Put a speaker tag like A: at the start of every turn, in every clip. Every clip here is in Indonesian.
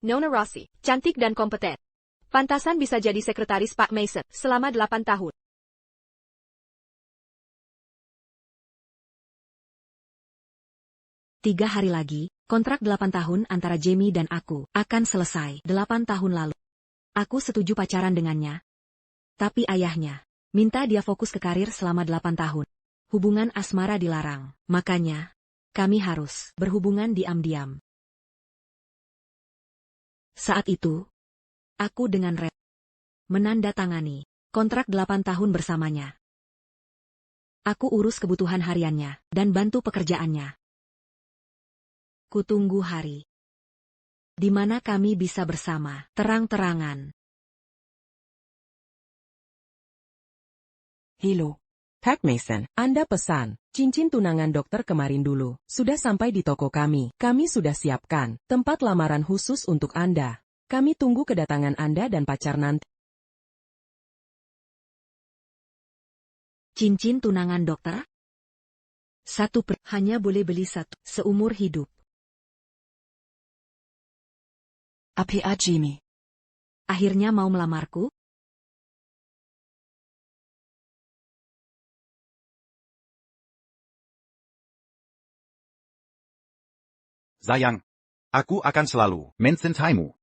A: Nona Rossi, cantik dan kompeten. Pantasan bisa jadi sekretaris Pak Mason selama 8 tahun.
B: Tiga hari lagi, kontrak 8 tahun antara Jamie dan aku akan selesai 8 tahun lalu. Aku setuju pacaran dengannya. Tapi ayahnya minta dia fokus ke karir selama 8 tahun. Hubungan asmara dilarang, makanya kami harus berhubungan diam-diam. Saat itu, aku dengan Red menandatangani kontrak 8 tahun bersamanya. Aku urus kebutuhan hariannya dan bantu pekerjaannya. Kutunggu hari di mana kami bisa bersama terang-terangan.
C: Halo, Pak Mason, Anda pesan cincin tunangan dokter kemarin dulu. Sudah sampai di toko kami. Kami sudah siapkan tempat lamaran khusus untuk Anda. Kami tunggu kedatangan Anda dan pacar nanti.
B: Cincin tunangan dokter? Hanya boleh beli satu seumur hidup.
C: Apa Jamie?
B: Akhirnya mau melamarku?
D: Sayang, aku akan selalu mencintaimu.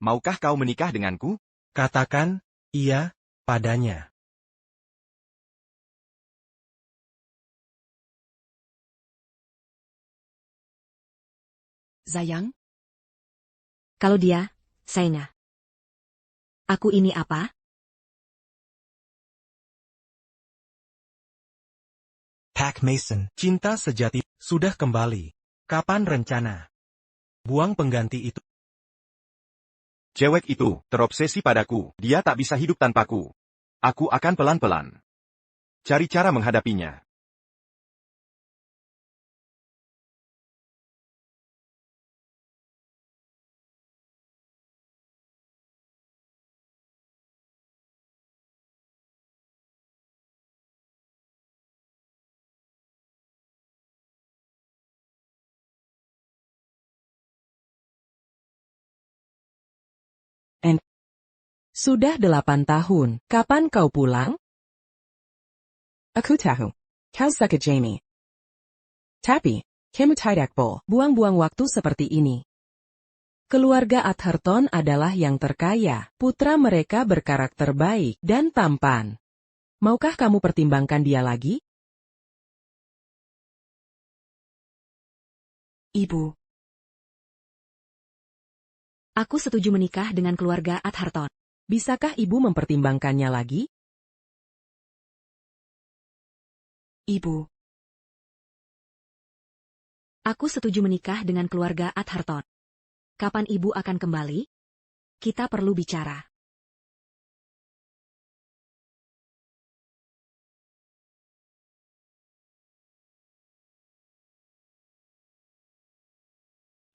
D: Maukah kau menikah denganku?
E: Katakan iya padanya.
C: Sayang,
B: Kalau dia, sayangnya. Aku ini apa?
E: Pak Mason, cinta sejati sudah kembali. Kapan rencana buang pengganti itu?
D: Cewek itu terobsesi padaku. Dia tak bisa hidup tanpaku. Aku akan pelan-pelan cari cara menghadapinya.
C: sudah 8 tahun. Kapan kau pulang? Aku tahu. Kau suka Jamie. Tapi, kamu tidak boleh buang-buang waktu seperti ini. Keluarga Atherton adalah yang terkaya. Putra mereka berkarakter baik dan tampan. Maukah kamu pertimbangkan dia lagi?
E: Ibu,
B: Aku setuju menikah dengan keluarga Atherton.
C: Bisakah ibu mempertimbangkannya lagi?
E: ibu,
B: Aku setuju menikah dengan keluarga Atherton. Kapan ibu akan kembali? Kita perlu bicara.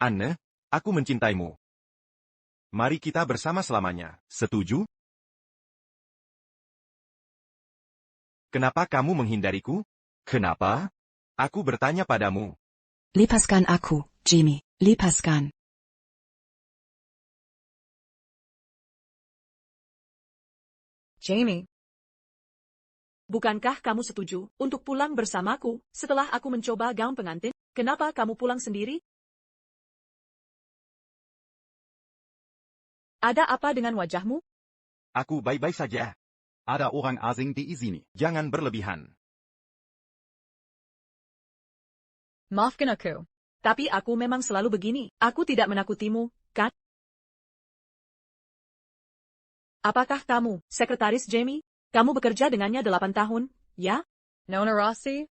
D: Anne, aku mencintaimu. Mari kita bersama selamanya. Setuju? Kenapa kamu menghindariku? Kenapa? Aku bertanya padamu.
C: Lepaskan aku, Jamie. Lepaskan.
A: Jamie. Bukankah kamu setuju untuk pulang bersamaku setelah aku mencoba gaun pengantin? Kenapa kamu pulang sendiri? Ada apa dengan wajahmu?
D: Aku baik-baik saja. Ada orang asing di sini. Jangan berlebihan.
A: Maafkan aku. Tapi aku memang selalu begini. Aku tidak menakutimu, kan? Apakah kamu, sekretaris Jamie? Kamu bekerja dengannya 8 tahun, ya? Nona Rossi?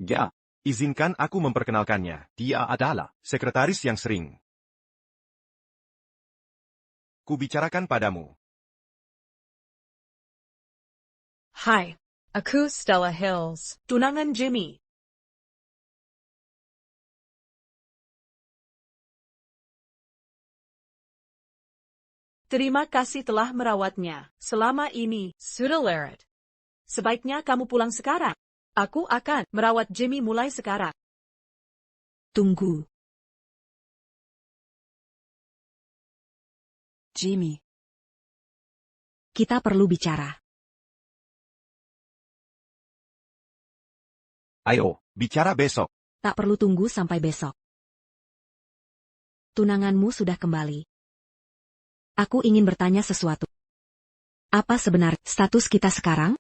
D: Ya, izinkan aku memperkenalkannya. Dia adalah sekretaris yang sering kubicarakan padamu.
A: Hai, aku Stella Hills. Tunangan Jamie. Terima kasih telah merawatnya. Selama ini, sudah leret. Sebaiknya kamu pulang sekarang. Aku akan merawat Jamie mulai sekarang.
B: Tunggu.
C: Jamie.
B: Kita perlu bicara.
D: Ayo, bicara besok.
B: Tak perlu tunggu sampai besok. Tunanganmu sudah kembali. Aku ingin bertanya sesuatu. Apa sebenarnya status kita sekarang?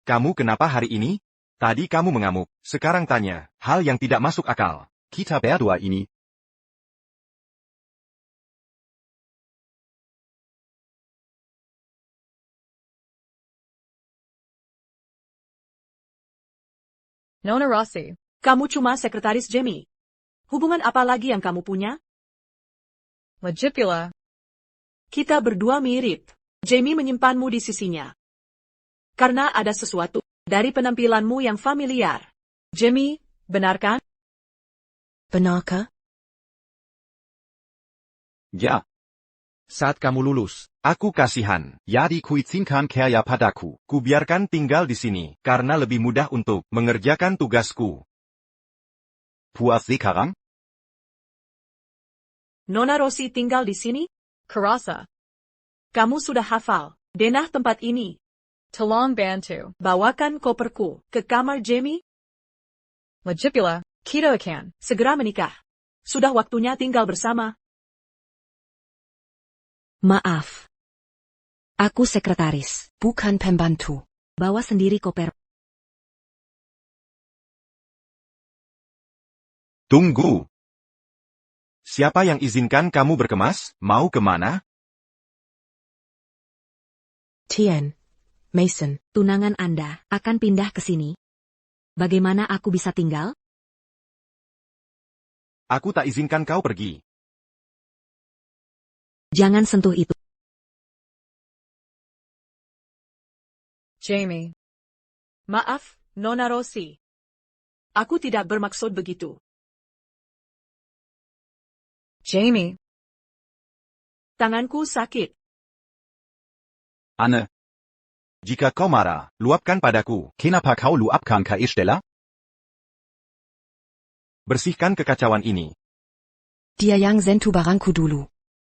D: Kamu kenapa hari ini? Tadi kamu mengamuk, sekarang tanya, hal yang tidak masuk akal. Kita berdua ini.
A: Nona Rossi. Kamu cuma sekretaris Jamie. Hubungan apa lagi yang kamu punya? Legipula. Kita berdua mirip. Jamie menyimpanmu di sisinya. Karena ada sesuatu dari penampilanmu yang familiar. Jamie, benar kan?
C: Benarkah?
D: Ya. Saat kamu lulus, aku kasihan. Jadi kuizinkan kerja padaku. Kubiarkan tinggal di sini, karena lebih mudah untuk mengerjakan tugasku. Puas sekarang?
A: Nona Rossi tinggal di sini? Kerasa. Kamu sudah hafal denah tempat ini. Tolong bantu. Bawakan koperku ke kamar Jamie. Legipula, kita akan segera menikah. Sudah waktunya tinggal bersama.
B: Maaf. Aku sekretaris.
C: Bukan pembantu.
B: Bawa sendiri koper.
D: Tunggu. Siapa yang izinkan kamu berkemas? Mau kemana?
C: Tian. Mason.
B: Tunangan Anda akan pindah ke sini. Bagaimana aku bisa tinggal?
D: Aku tak izinkan kau pergi.
B: Jangan sentuh itu.
A: Jamie. Maaf, Nona Rossi. Aku tidak bermaksud begitu. Jamie. Tanganku sakit.
D: Anne. Jika kau marah, luapkan padaku. Kenapa kau luapkan ke Estella? Bersihkan kekacauan ini.
C: Dia yang sentuh barangku dulu.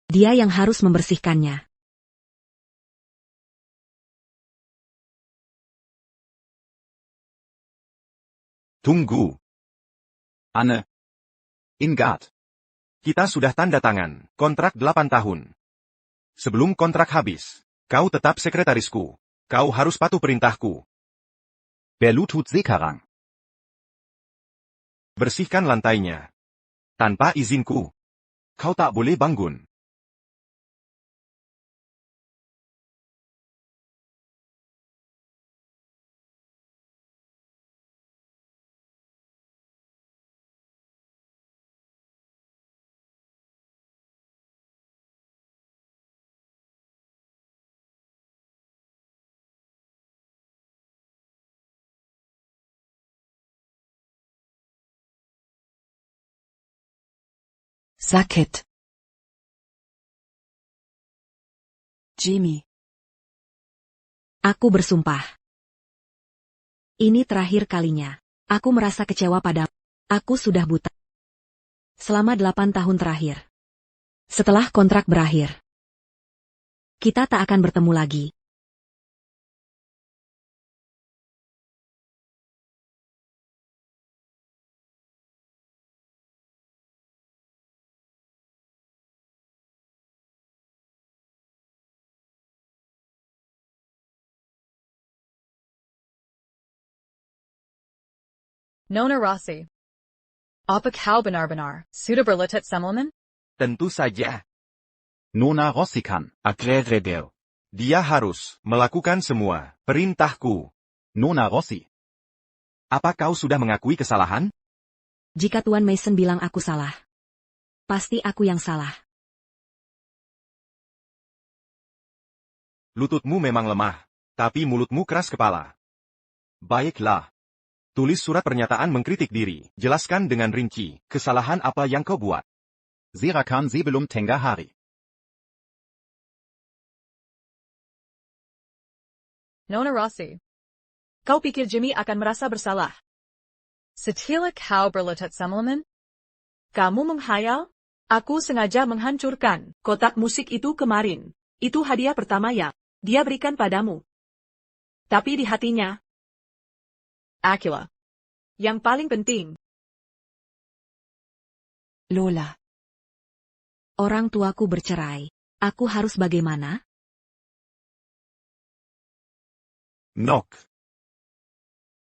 B: Dia yang harus membersihkannya.
D: Tunggu. Anne. Ingat. Kita sudah tanda tangan, kontrak 8 tahun. Sebelum kontrak habis, kau tetap sekretarisku. Kau harus patuh perintahku. Belutut sekarang. Bersihkan lantainya. Tanpa izinku. Kau tak boleh bangun.
C: Sakit. Jamie.
B: Aku bersumpah. Ini terakhir kalinya. Aku merasa kecewa padamu. Aku sudah buta. Selama 8 tahun terakhir. Setelah kontrak berakhir. Kita tak akan bertemu lagi.
A: Nona Rossi. Apa kau benar-benar sudah berletak Semmelman?
D: Tentu saja.
E: Nona Rossi kan, agreredel.
D: Dia harus melakukan semua perintahku.
E: Nona Rossi.
D: Apa kau sudah mengakui kesalahan?
B: Jika Tuan Mason bilang aku salah. Pasti aku yang salah.
D: Lututmu memang lemah, tapi mulutmu keras kepala. Baiklah. Tulis surat pernyataan mengkritik diri. Jelaskan dengan rinci, kesalahan apa yang kau buat. Serakan sebelum tengah hari.
A: Nona Rossi. Kau pikir Jimmy akan merasa bersalah? Setelah kau berletak semalaman? Kamu menghayal? Aku sengaja menghancurkan kotak musik itu kemarin. Itu hadiah pertama yang dia berikan padamu. Tapi di hatinya, Akila. Yang paling penting.
B: Lola. Orang tuaku bercerai. Aku harus bagaimana?
D: Nok.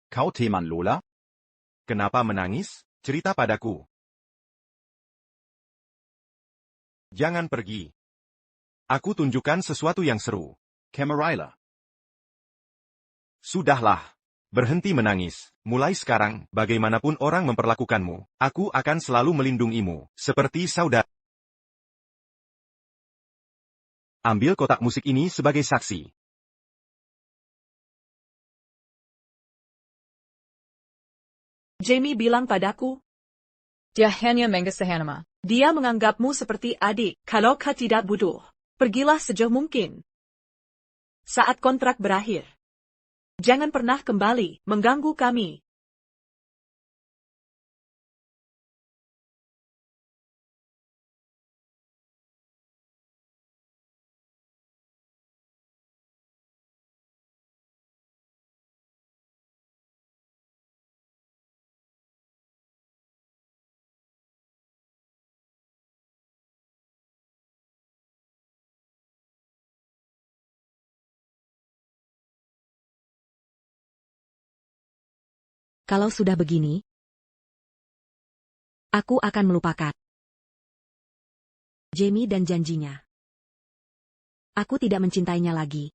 D: Kau teman Lola? Kenapa menangis? Cerita padaku. Jangan pergi. Aku tunjukkan sesuatu yang seru. Camarilla. Sudahlah. Berhenti menangis. Mulai sekarang, bagaimanapun orang memperlakukanmu, aku akan selalu melindungimu, seperti saudara. Ambil kotak musik ini sebagai saksi.
A: Jamie bilang padaku, dia hanya mengasihimu. Dia menganggapmu seperti adik. Kalau kau tidak butuh, pergilah sejauh mungkin. Saat kontrak berakhir, jangan pernah kembali mengganggu kami.
B: Kalau sudah begini, aku akan melupakan Jamie dan janjinya. Aku tidak mencintainya lagi.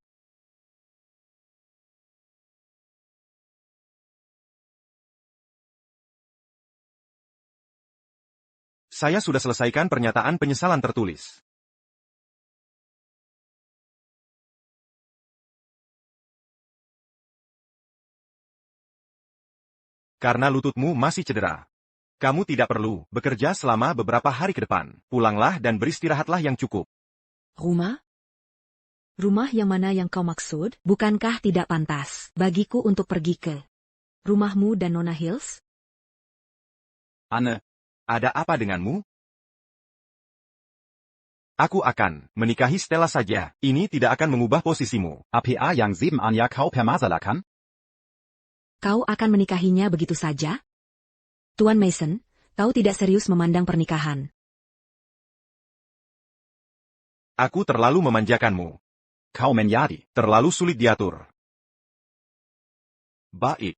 D: Saya sudah selesaikan pernyataan penyesalan tertulis. Karena lututmu masih cedera. Kamu tidak perlu bekerja selama beberapa hari ke depan. Pulanglah dan beristirahatlah yang cukup.
B: Rumah? Rumah yang mana yang kau maksud? Bukankah tidak pantas bagiku untuk pergi ke rumahmu dan Nona Hills?
D: Anne, ada apa denganmu? Aku akan menikahi Stella saja. Ini tidak akan mengubah posisimu. Apa yang sebenarnya kau permasalahkan?
B: Kau akan menikahinya begitu saja? Tuan Mason, kau tidak serius memandang pernikahan.
D: Aku terlalu memanjakanmu. Kau menjadi terlalu sulit diatur. Baik.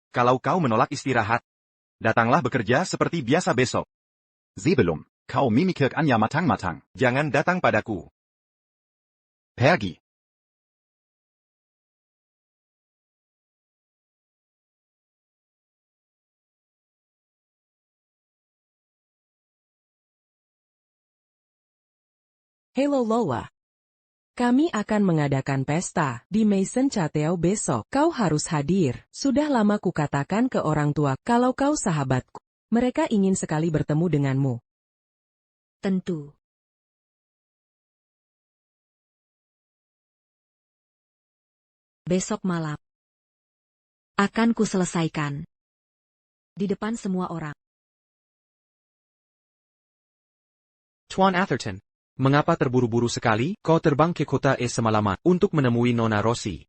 D: Kalau kau menolak istirahat, datanglah bekerja seperti biasa besok. Sebelum kau memikirkannya matang-matang, jangan datang padaku. Pergi.
C: Hello Lola. Kami akan mengadakan pesta di Mason Château besok. Kau harus hadir. Sudah lama kukatakan ke orang tua kalau kau sahabatku. Mereka ingin sekali bertemu denganmu.
B: Tentu. Besok malam akan kuselesaikan di depan semua orang.
E: Tuan Atherton, mengapa terburu-buru sekali? Kau terbang ke kota semalaman untuk menemui Nona Rossi.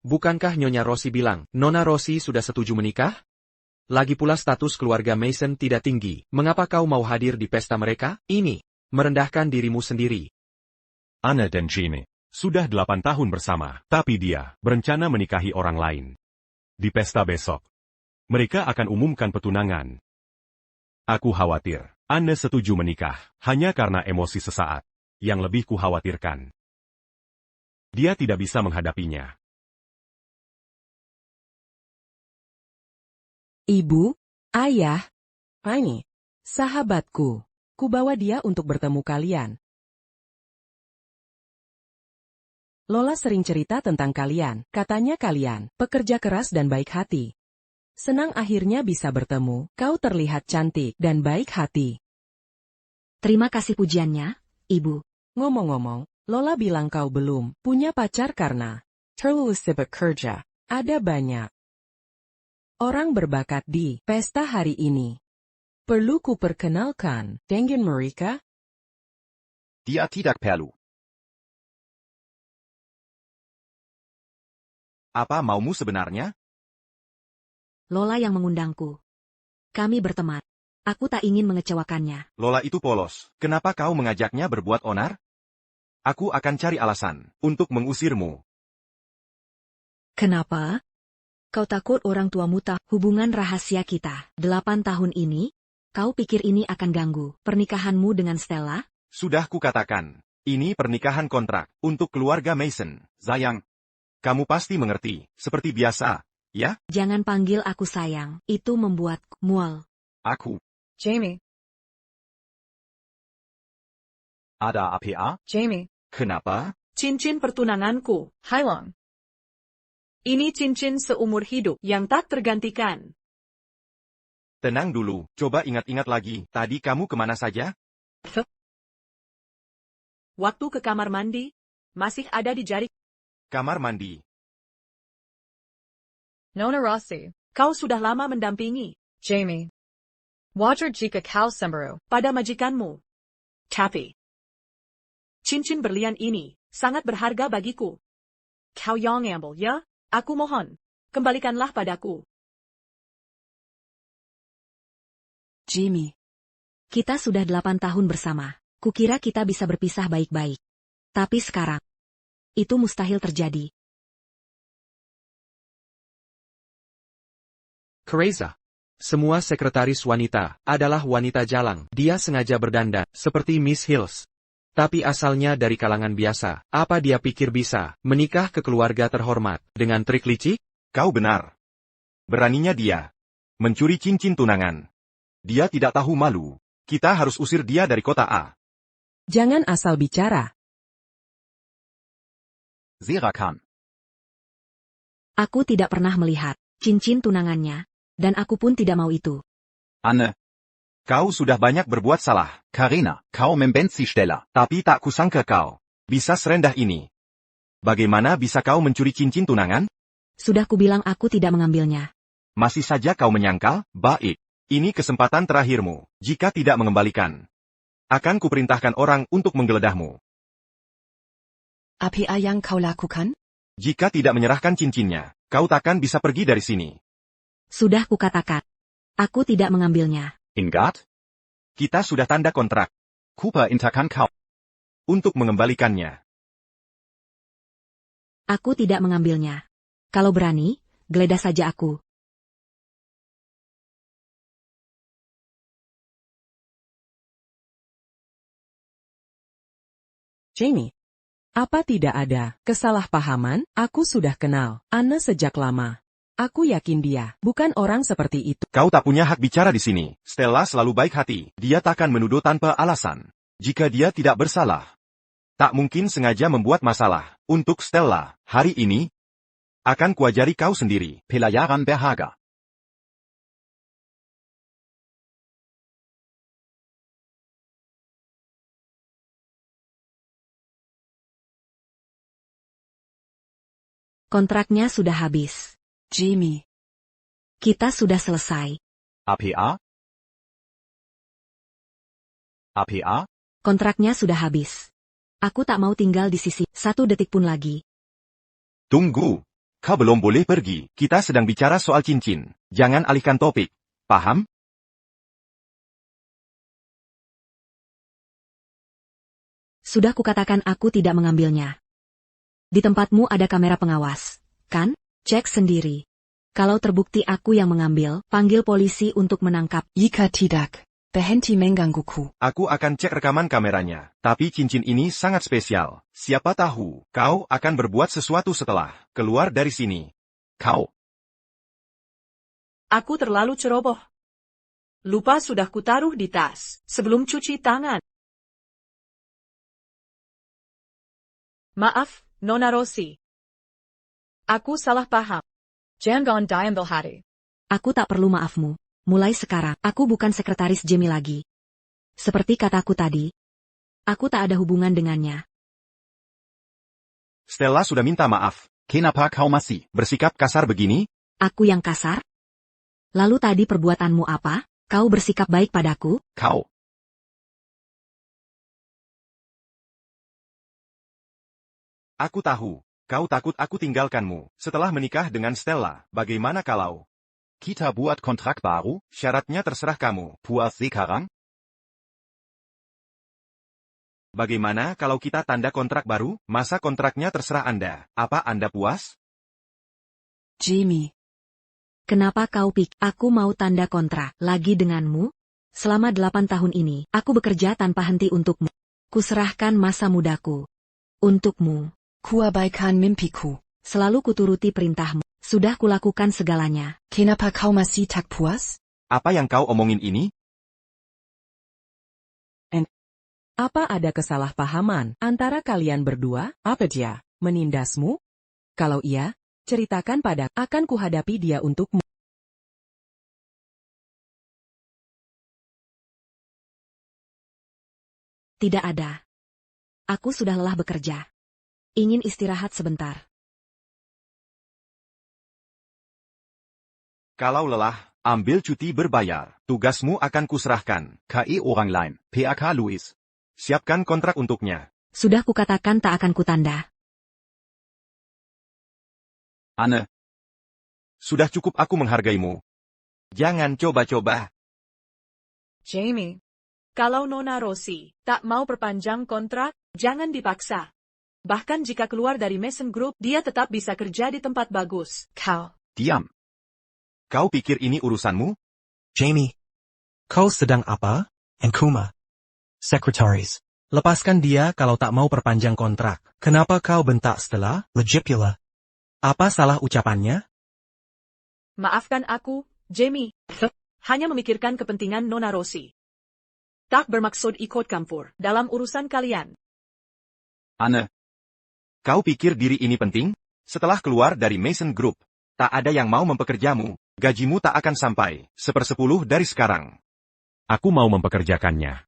E: Bukankah Nyonya Rossi bilang, Nona Rossi sudah setuju menikah? Lagi pula status keluarga Mason tidak tinggi. Mengapa kau mau hadir di pesta mereka? Ini merendahkan dirimu sendiri.
F: Anne dan Jamie sudah 8 tahun bersama, tapi dia berencana menikahi orang lain. Di pesta besok, mereka akan umumkan petunangan. Aku khawatir Anne setuju menikah hanya karena emosi sesaat. Yang lebih kukhawatirkan, dia tidak bisa menghadapinya.
C: Ibu, ayah, ini, sahabatku. Kubawa dia untuk bertemu kalian. Lola sering cerita tentang kalian. Katanya kalian pekerja keras dan baik hati. Senang akhirnya bisa bertemu. Kau terlihat cantik dan baik hati.
B: Terima kasih pujiannya, Ibu.
C: Ngomong-ngomong, Lola bilang kau belum punya pacar karena terlalu sibuk kerja. Ada banyak orang berbakat di pesta hari ini. Perlu kuperkenalkan dengan mereka?
D: Dia tidak perlu. Apa maumu sebenarnya?
B: Lola yang mengundangku. Kami berteman. Aku tak ingin mengecewakannya.
D: Lola itu polos. Kenapa kau mengajaknya berbuat onar? Aku akan cari alasan untuk mengusirmu.
B: Kenapa? Kau takut orang tuamu tahu hubungan rahasia kita 8 tahun ini? Kau pikir ini akan ganggu pernikahanmu dengan Stella?
D: Sudah kukatakan, ini pernikahan kontrak untuk keluarga Mason. Sayang, kamu pasti mengerti, seperti biasa, ya?
B: Jangan panggil aku sayang, itu membuatku mual.
D: Aku.
A: Jamie.
D: Ada apa?
A: Jamie.
D: Kenapa?
A: Cincin pertunanganku, Hailong. Ini cincin seumur hidup yang tak tergantikan.
D: Tenang dulu, coba ingat-ingat lagi, tadi kamu kemana saja?
A: Waktu ke kamar mandi, masih ada di jari.
D: Kamar mandi.
A: Nona Rossi, kau sudah lama mendampingi Jamie. Wajar jika kau cemburu pada majikanmu. Tapi, cincin berlian ini sangat berharga bagiku. Kau yang ambil ya? Aku mohon, kembalikanlah padaku.
B: Jamie. Kita sudah 8 tahun bersama. Kukira kita bisa berpisah baik-baik. Tapi sekarang, itu mustahil terjadi.
E: Careza. Semua sekretaris wanita adalah wanita jalang. Dia sengaja berdandan seperti Miss Hills. Tapi asalnya dari kalangan biasa. Apa dia pikir bisa menikah ke keluarga terhormat dengan trik licik?
D: Kau benar. Beraninya dia mencuri cincin tunangan. Dia tidak tahu malu. Kita harus usir dia dari kota A.
C: Jangan asal bicara.
D: Zirakan.
B: Aku tidak pernah melihat cincin tunangannya, dan aku pun tidak mau itu.
D: Anne. Kau sudah banyak berbuat salah. Karina, kau membenci Stella. Tapi tak kusangka kau bisa serendah ini. Bagaimana bisa kau mencuri cincin tunangan?
B: Sudah kubilang aku tidak mengambilnya.
D: Masih saja kau menyangkal? Baik. Ini kesempatan terakhirmu. Jika tidak mengembalikan, akan kuperintahkan orang untuk menggeledahmu.
C: Apa yang kau lakukan?
D: Jika tidak menyerahkan cincinnya, kau takkan bisa pergi dari sini.
B: Sudah kukatakan. Aku tidak mengambilnya.
D: Ingat? Kita sudah tanda kontrak. Kuperintahkan kau untuk mengembalikannya.
B: Aku tidak mengambilnya. Kalau berani, geledah saja aku.
C: Jamie. Apa tidak ada kesalahpahaman? Aku sudah kenal Anne sejak lama. Aku yakin dia bukan orang seperti itu.
D: Kau tak punya hak bicara di sini. Stella selalu baik hati. Dia takkan menuduh tanpa alasan. Jika dia tidak bersalah, tak mungkin sengaja membuat masalah. Untuk Stella, hari ini, akan kuajari kau sendiri. Pelajaran berharga.
B: Kontraknya sudah habis.
C: Jamie.
B: Kita sudah selesai.
D: APA? APA?
B: Kontraknya sudah habis. Aku tak mau tinggal di sisi 1 detik pun lagi.
D: Tunggu. Kau belum boleh pergi. Kita sedang bicara soal cincin. Jangan alihkan topik. Paham?
B: Sudah kukatakan aku tidak mengambilnya. Di tempatmu ada kamera pengawas, kan? Cek sendiri. Kalau terbukti aku yang mengambil, panggil polisi untuk menangkap.
C: Jika tidak, berhenti menggangguku.
D: Aku akan cek rekaman kameranya. Tapi cincin ini sangat spesial. Siapa tahu, kau akan berbuat sesuatu setelah keluar dari sini. Kau.
A: Aku terlalu ceroboh. Lupa sudah kutaruh di tas sebelum cuci tangan. Maaf, Nona Rossi. Aku salah paham. Jangan diambil hati.
B: Aku tak perlu maafmu. Mulai sekarang, aku bukan sekretaris Jamie lagi. Seperti kataku tadi, aku tak ada hubungan dengannya.
D: Stella sudah minta maaf. Kenapa kau masih bersikap kasar begini?
B: Aku yang kasar? Lalu tadi perbuatanmu apa? Kau bersikap baik padaku?
D: Kau. Aku tahu. Kau takut aku tinggalkanmu. Setelah menikah dengan Stella, bagaimana kalau kita buat kontrak baru? Syaratnya terserah kamu. Puas sekarang? Bagaimana kalau kita tanda kontrak baru? Masa kontraknya terserah Anda. Apa Anda puas?
B: Jamie. Kenapa kau pikir aku mau tanda kontrak lagi denganmu? Selama 8 tahun ini, aku bekerja tanpa henti untukmu. Kuserahkan masa mudaku. Untukmu. Kuabaikan mimpiku. Selalu kuturuti perintahmu. Sudah kulakukan segalanya. Kenapa kau masih tak puas?
D: Apa yang kau omongin ini?
C: Apa ada kesalahpahaman antara kalian berdua? Apa dia menindasmu? Kalau iya, ceritakan pada akan kuhadapi dia untukmu.
B: Tidak ada. Aku sudah lelah bekerja. Ingin istirahat sebentar.
D: Kalau lelah, ambil cuti berbayar. Tugasmu akan kuserahkan. KI orang lain. PAK Louis. Siapkan kontrak untuknya.
B: Sudah kukatakan tak akan kutanda.
D: Anne. Sudah cukup aku menghargaimu. Jangan coba-coba.
A: Jamie. Kalau Nona Rossi tak mau perpanjang kontrak, jangan dipaksa. Bahkan jika keluar dari Mason Group, dia tetap bisa kerja di tempat bagus. Kau.
D: Diam. Kau pikir ini urusanmu?
G: Jamie. Kau sedang apa? Enkuma. Secretaries. Lepaskan dia kalau tak mau perpanjang kontrak. Kenapa kau bentak Stella? Legipula. Apa salah ucapannya?
A: Maafkan aku, Jamie. Hanya memikirkan kepentingan Nona Rossi. Tak bermaksud ikut campur dalam urusan kalian.
D: Anne. Kau pikir diri ini penting? Setelah keluar dari Mason Group, tak ada yang mau mempekerjamu. Gajimu tak akan sampai 1/10 dari sekarang.
F: Aku mau mempekerjakannya.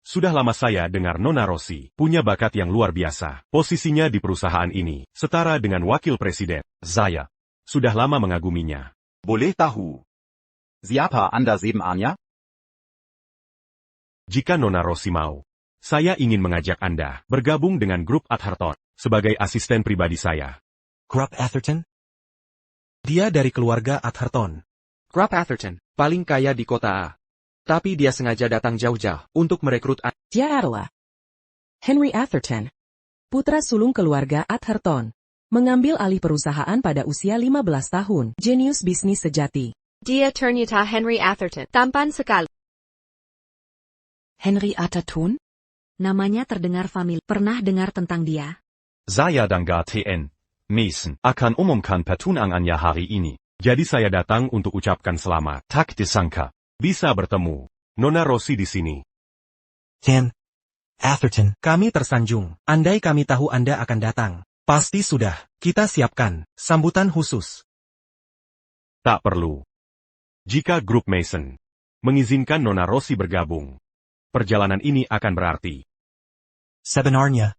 F: Sudah lama saya dengar Nona Rossi punya bakat yang luar biasa. Posisinya di perusahaan ini setara dengan wakil presiden. Saya sudah lama mengaguminya.
D: Boleh tahu siapa Anda sebenarnya?
F: Jika Nona Rossi mau, saya ingin mengajak Anda bergabung dengan grup Atherton sebagai asisten pribadi saya.
G: Grup Atherton? Dia dari keluarga Atherton.
E: Grup Atherton, paling kaya di kota A. Tapi dia sengaja datang jauh-jauh untuk merekrut
C: Dia adalah Henry Atherton, putra sulung keluarga Atherton, mengambil alih perusahaan pada usia 15 tahun. Jenius bisnis sejati.
H: Dia ternyata Henry Atherton. Tampan sekali.
B: Henry Atherton? Namanya terdengar familiar. Pernah dengar tentang dia?
F: Saya dan GTN Mason akan umumkan pertunangannya hari ini. Jadi saya datang untuk ucapkan selamat. Tak disangka bisa bertemu Nona Rossi di sini.
G: Dan Atherton. Kami tersanjung. Andai kami tahu Anda akan datang. Pasti sudah. Kita siapkan sambutan khusus.
F: Tak perlu. Jika grup Mason mengizinkan Nona Rossi bergabung, perjalanan ini akan berarti.
G: Sebenarnya,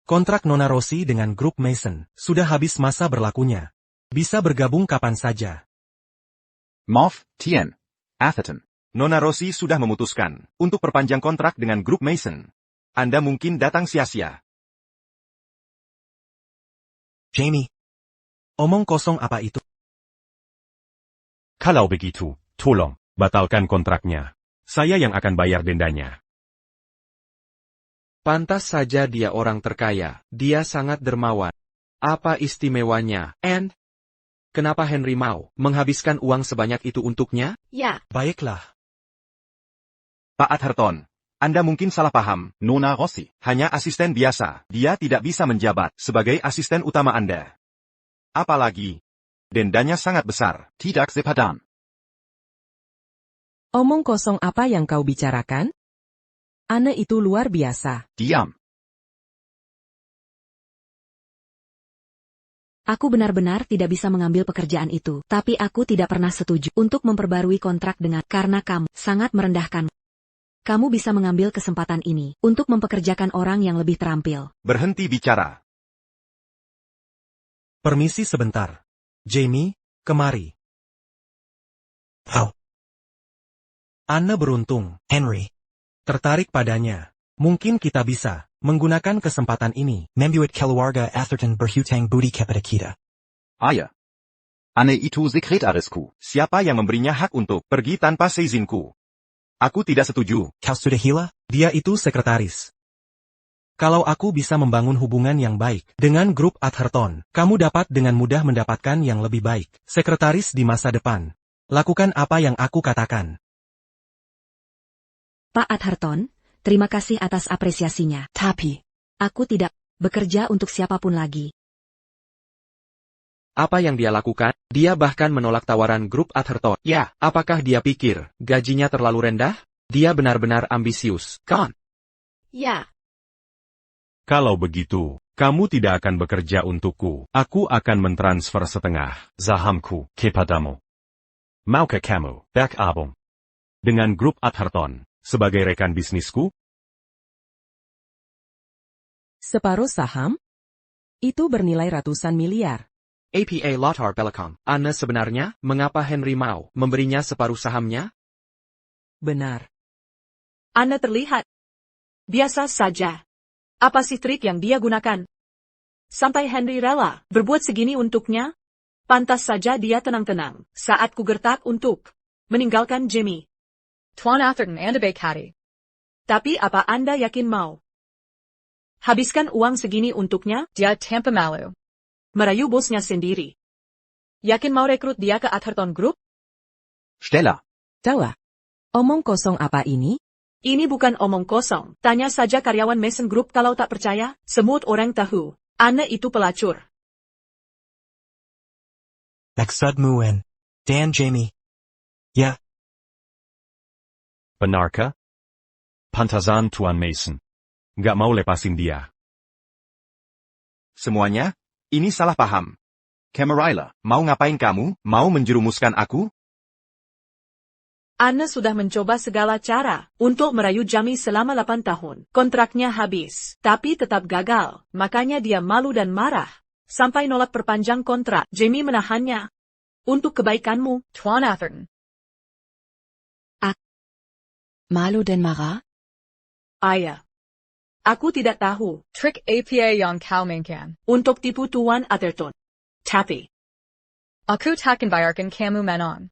G: kontrak Nona Rossi dengan grup Mason sudah habis masa berlakunya. Bisa bergabung kapan saja.
D: Moff Tien Atherton. Nona Rossi sudah memutuskan untuk perpanjang kontrak dengan grup Mason. Anda mungkin datang sia-sia.
G: Jamie. Omong kosong apa itu?
F: Kalau begitu, tolong batalkan kontraknya. Saya yang akan bayar dendanya.
E: Pantas saja dia orang terkaya. Dia sangat dermawan. Apa istimewanya, and? Kenapa Henry mau menghabiskan uang sebanyak itu untuknya?
H: Ya.
G: Baiklah.
D: Pak Atherton, Anda mungkin salah paham. Nona Rossi hanya asisten biasa. Dia tidak bisa menjabat sebagai asisten utama Anda. Apalagi, dendanya sangat besar. Tidak sepadan.
C: Omong kosong apa yang kau bicarakan? Anne itu luar biasa.
D: Diam.
B: Aku benar-benar tidak bisa mengambil pekerjaan itu, tapi aku tidak pernah setuju untuk memperbarui kontrak dengan karena kamu sangat merendahkan. Kamu bisa mengambil kesempatan ini untuk mempekerjakan orang yang lebih terampil.
D: Berhenti bicara.
G: Permisi sebentar. Jamie, kemari.
I: Oh,
G: Anne beruntung,
I: Henry.
G: tertarik padanya. Mungkin kita bisa menggunakan kesempatan ini.
I: Membuat keluarga Atherton berhutang budi kepada kita.
D: Ayah. Anne itu sekretarisku. Siapa yang memberinya hak untuk pergi tanpa seizinku? Aku tidak setuju.
I: Kau sudah gila?
G: Dia itu sekretaris. Kalau aku bisa membangun hubungan yang baik dengan grup Atherton, kamu dapat dengan mudah mendapatkan yang lebih baik. Sekretaris di masa depan. Lakukan apa yang aku katakan.
B: Pak Atherton, terima kasih atas apresiasinya.
C: Tapi,
B: Aku tidak bekerja untuk siapapun lagi.
E: Apa yang dia lakukan? Dia bahkan menolak tawaran grup Atherton. Ya, apakah dia pikir gajinya terlalu rendah? Dia benar-benar ambisius, kan?
H: Ya.
F: Kalau begitu, kamu tidak akan bekerja untukku. Aku akan mentransfer setengah sahamku kepadamu. Maukah kamu bergabung dengan grup Atherton sebagai rekan bisnisku?
C: separuh saham? Itu bernilai ratusan miliar.
E: APA Latar Belakang. Anne sebenarnya, mengapa Henry mau memberinya separuh sahamnya?
C: Benar.
A: Anne terlihat biasa saja. Apa sih trik yang dia gunakan? Sampai Henry rela berbuat segini untuknya? Pantas saja dia tenang-tenang saat ku gertak untuk meninggalkan Jamie. Tuan Atherton Anda baik hati. Tapi apa Anda yakin mau habiskan uang segini untuknya? Dia tanpa malu merayu bosnya sendiri. Yakin mau rekrut dia ke Atherton Group?
D: Stella.
C: Tawa. Omong kosong apa ini?
A: Ini bukan omong kosong. Tanya saja karyawan Mason Group kalau tak percaya. Semut orang tahu. Anne itu pelacur.
I: Maksudmu Dan Jamie. Ya,
F: Benarkah? Pantasan Tuan Mason. Nggak mau lepasin dia.
D: Semuanya? Ini salah paham. Camarilla, mau ngapain kamu? Mau menjerumuskan aku?
A: Anne sudah mencoba segala cara untuk merayu Jamie selama 8 tahun. Kontraknya habis, tapi tetap gagal. Makanya dia malu dan marah. Sampai nolak perpanjang kontrak. Jamie menahannya. Untuk kebaikanmu, Tuan Atherton.
C: Malu dan marah?
A: Ayah. Aku tidak tahu trik APA yang kau mainkan untuk tipu Tuan Atherton. Tapi aku takkan bayarkan kamu manon.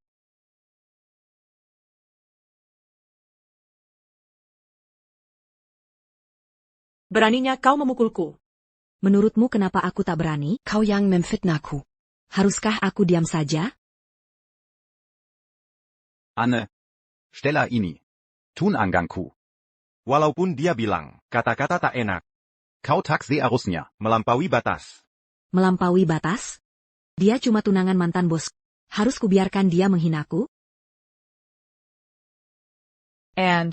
A: Beraninya kau memukulku.
B: Menurutmu kenapa aku tak berani?
C: Kau yang memfitnahku.
B: Haruskah aku diam saja?
D: Anne. Stella ini. Tun anggangku. Walaupun dia bilang, kata-kata tak enak. Kau tak seharusnya melampaui batas.
B: Melampaui batas? Dia cuma tunangan mantan bos. Harus kubiarkan dia menghinaku?
A: And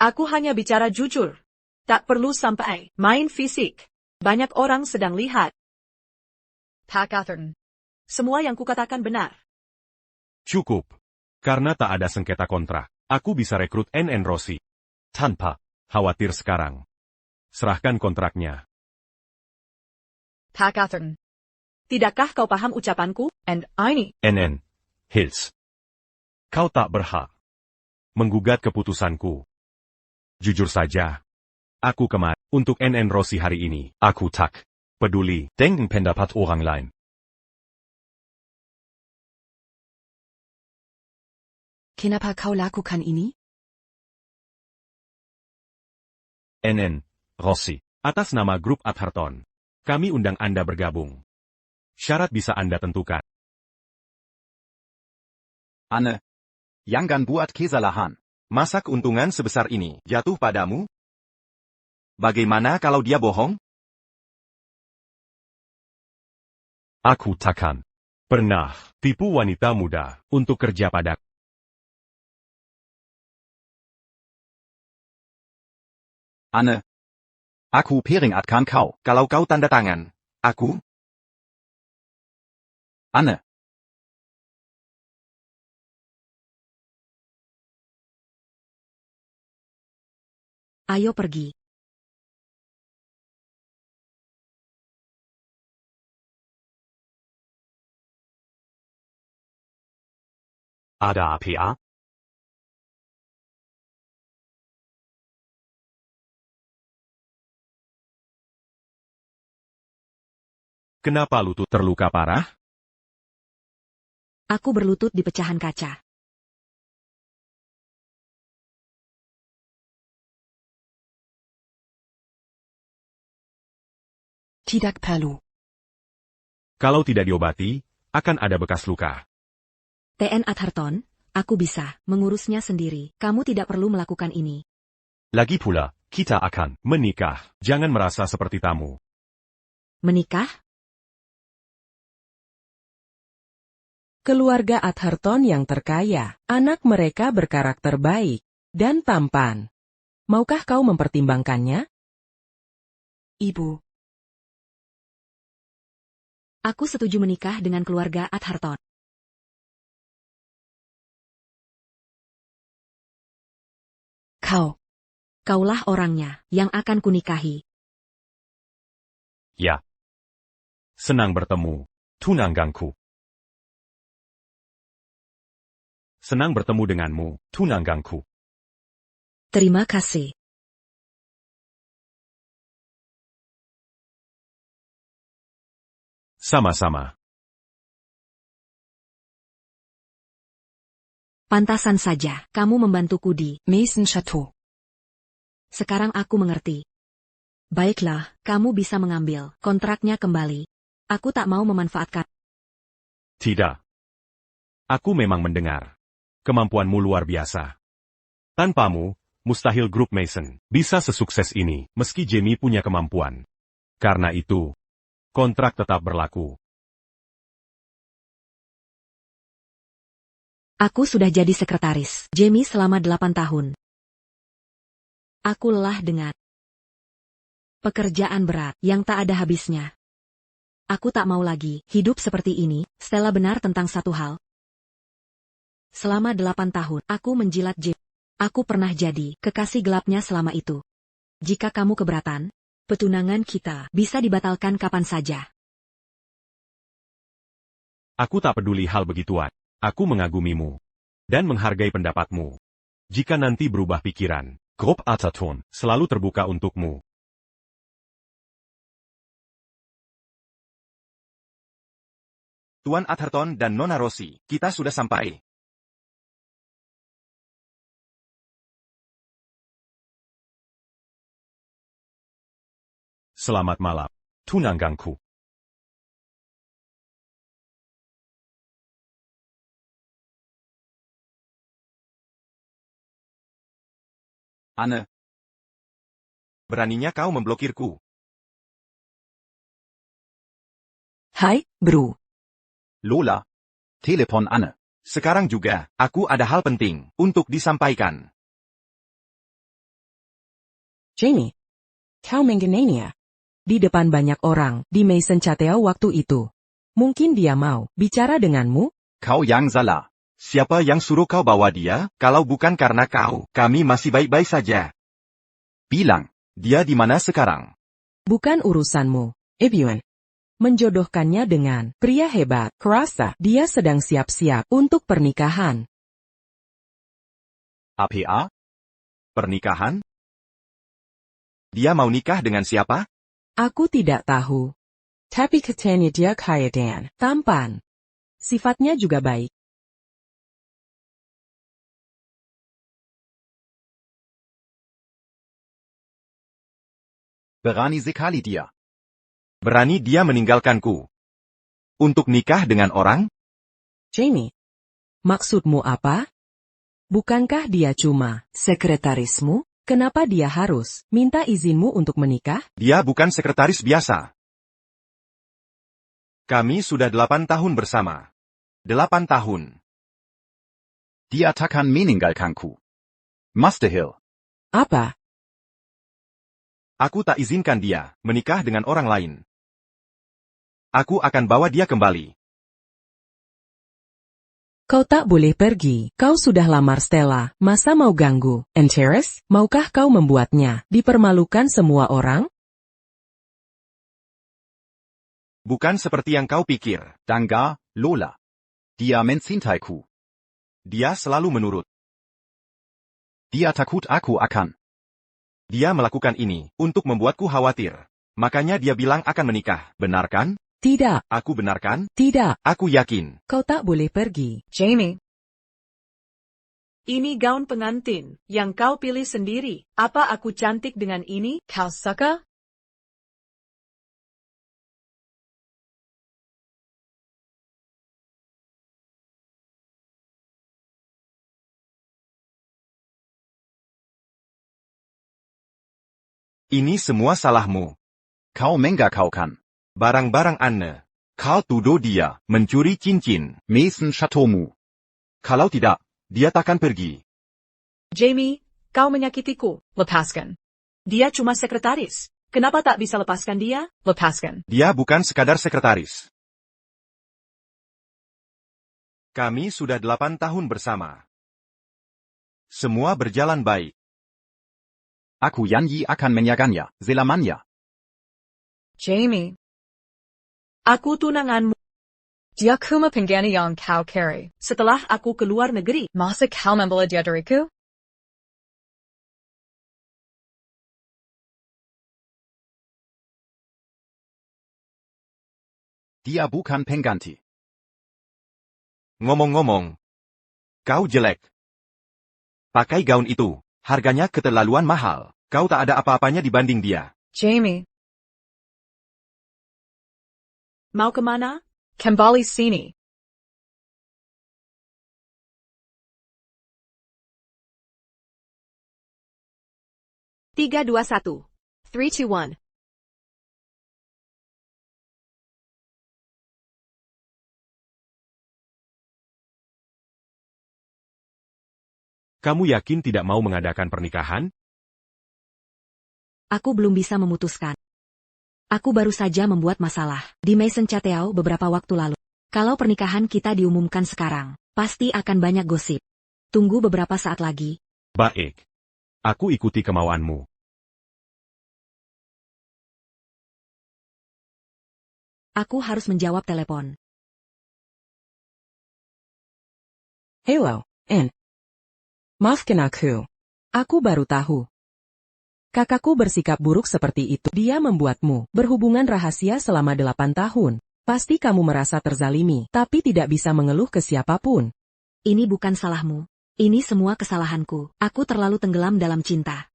A: aku hanya bicara jujur. Tak perlu sampai main fisik. Banyak orang sedang lihat. Pak Atherton. Semua yang kukatakan benar.
F: Cukup. Karena tak ada sengketa kontrak, aku bisa rekrut NN Rossi. Tanpa khawatir sekarang. Serahkan kontraknya.
A: Pak Atherton. Tidakkah kau paham ucapanku? And ini.
F: NN Hills. Kau tak berhak menggugat keputusanku. Jujur saja. Aku kemari untuk NN Rossi hari ini. Aku tak peduli dengan pendapat orang lain.
C: Kenapa kau lakukan ini?
F: NN Rossi. Atas nama grup Atherton. Kami undang Anda bergabung. Syarat bisa Anda tentukan.
D: Anne. Jangan buat kesalahan. Masa keuntungan sebesar ini jatuh padamu? Bagaimana kalau dia bohong?
F: Aku takkan pernah tipu wanita muda untuk kerja padaku.
D: Anne. Aku peringatkan kau. Kalau kau tanda tangan, aku. Anne.
B: Ayo pergi.
F: Ada apa ya? Kenapa lutut terluka parah?
B: Aku berlutut di pecahan kaca.
C: Tidak perlu.
F: Kalau tidak diobati, akan ada bekas luka.
B: TN Atherton, aku bisa mengurusnya sendiri. Kamu tidak perlu melakukan ini.
F: Lagi pula, kita akan menikah. Jangan merasa seperti tamu.
B: Menikah?
C: Keluarga Atherton yang terkaya, anak mereka berkarakter baik dan tampan. Maukah kau mempertimbangkannya?
B: Ibu. Aku setuju menikah dengan keluarga Atherton. Kaulah orangnya yang akan kunikahi.
F: Ya. Senang bertemu, tunanganku. Senang bertemu denganmu, tunanganku.
B: Terima kasih.
F: Sama-sama.
B: Pantasan saja, kamu membantuku di
C: Mason Chateau.
B: Sekarang aku mengerti. Baiklah, kamu bisa mengambil kontraknya kembali. Aku tak mau memanfaatkan.
F: Tidak. Aku memang mendengar. Kemampuanmu luar biasa. Tanpamu, mustahil grup Mason bisa sesukses ini, meski Jamie punya kemampuan. Karena itu, kontrak tetap berlaku.
B: Aku sudah jadi sekretaris Jamie selama 8 tahun. Aku lelah dengan pekerjaan berat yang tak ada habisnya. Aku tak mau lagi hidup seperti ini. Stella benar tentang satu hal. Selama 8 tahun, aku menjilat Jamie. Aku pernah jadi kekasih gelapnya selama itu. Jika kamu keberatan, petunangan kita bisa dibatalkan kapan saja.
F: Aku tak peduli hal begituan. Aku mengagumimu. Dan menghargai pendapatmu. Jika nanti berubah pikiran, Grup Atherton selalu terbuka untukmu.
D: Tuan Atherton dan Nona Rossi, kita sudah sampai.
F: Selamat malam, tunanganku.
D: Anne. Beraninya kau memblokirku.
C: Hai, bro.
D: Lola. Telepon Anne. Sekarang juga, aku ada hal penting untuk disampaikan.
C: Jamie. Kau mengenainya. Di depan banyak orang, di Mason Chateau waktu itu. Mungkin dia mau bicara denganmu?
D: Kau yang salah. Siapa yang suruh kau bawa dia? Kalau bukan karena kau, kami masih baik-baik saja. Bilang, dia di mana sekarang?
C: Bukan urusanmu, Ebuan. Menjodohkannya dengan pria hebat, kurasa dia sedang siap-siap untuk pernikahan.
D: APA? Pernikahan? Dia mau nikah dengan siapa?
C: Aku tidak tahu. Tapi katanya dia kaya dan tampan. Sifatnya juga baik.
D: Berani sekali dia. Berani dia meninggalkanku. Untuk nikah dengan orang?
C: Jamie. Maksudmu apa? Bukankah dia cuma sekretarismu? Kenapa dia harus minta izinmu untuk menikah?
D: Dia bukan sekretaris biasa. Kami sudah 8 tahun bersama. 8 tahun. Dia takkan meninggalkanku. Mustahil.
C: Apa?
D: Aku tak izinkan dia menikah dengan orang lain. Aku akan bawa dia kembali.
C: Kau tak boleh pergi. Kau sudah lamar Stella. Masa mau ganggu? Antares, maukah kau membuatnya dipermalukan semua orang?
D: Bukan seperti yang kau pikir.
J: Dangga, Lola. Dia mencintaiku.
D: Dia selalu menurut.
J: Dia takut aku akan.
D: Dia melakukan ini untuk membuatku khawatir. Makanya dia bilang akan menikah. Benar kan?
C: Tidak.
D: Aku benar kan?
C: Tidak.
D: Aku yakin.
C: Kau tak boleh pergi.
A: Jamie. Ini gaun pengantin yang kau pilih sendiri. Apa aku cantik dengan ini, kau suka?
D: Ini semua salahmu.
J: Kau menggakaukan.
D: Barang-barang Anne. Kau tuduh dia mencuri cincin
J: Mason Chateaumu.
D: Kalau tidak, dia takkan pergi.
A: Jamie, kau menyakitiku. Lepaskan. Dia cuma sekretaris. Kenapa tak bisa lepaskan dia? Lepaskan.
D: Dia bukan sekadar sekretaris. Kami sudah 8 tahun bersama. Semua berjalan baik.
J: Aku janji akan menjaganya selamanya.
A: Jamie. Aku tunanganmu. Dia cuma pengganti yang kau cari. Setelah aku keluar negeri, masa kau membela dia dariku?
J: Dia bukan pengganti.
D: Ngomong-ngomong. Kau jelek. Pakai gaun itu. Harganya keterlaluan mahal. Kau tak ada apa-apanya dibanding dia.
A: Jamie. Mau kemana? Kembali sini.
H: Tiga, dua, satu. 3, 2, 1.
F: Kamu yakin tidak mau mengadakan pernikahan?
B: Aku belum bisa memutuskan. Aku baru saja membuat masalah di Maison Chateau beberapa waktu lalu. Kalau pernikahan kita diumumkan sekarang, pasti akan banyak gosip. Tunggu beberapa saat lagi.
F: Baik. Aku ikuti kemauanmu.
B: Aku harus menjawab telepon.
C: Hello, Anne. Maafkan aku. Aku baru tahu. Kakakku bersikap buruk seperti itu. Dia membuatmu berhubungan rahasia selama 8 tahun. Pasti kamu merasa terzalimi, tapi tidak bisa mengeluh ke siapapun.
B: Ini bukan salahmu. Ini semua kesalahanku. Aku terlalu tenggelam dalam cinta.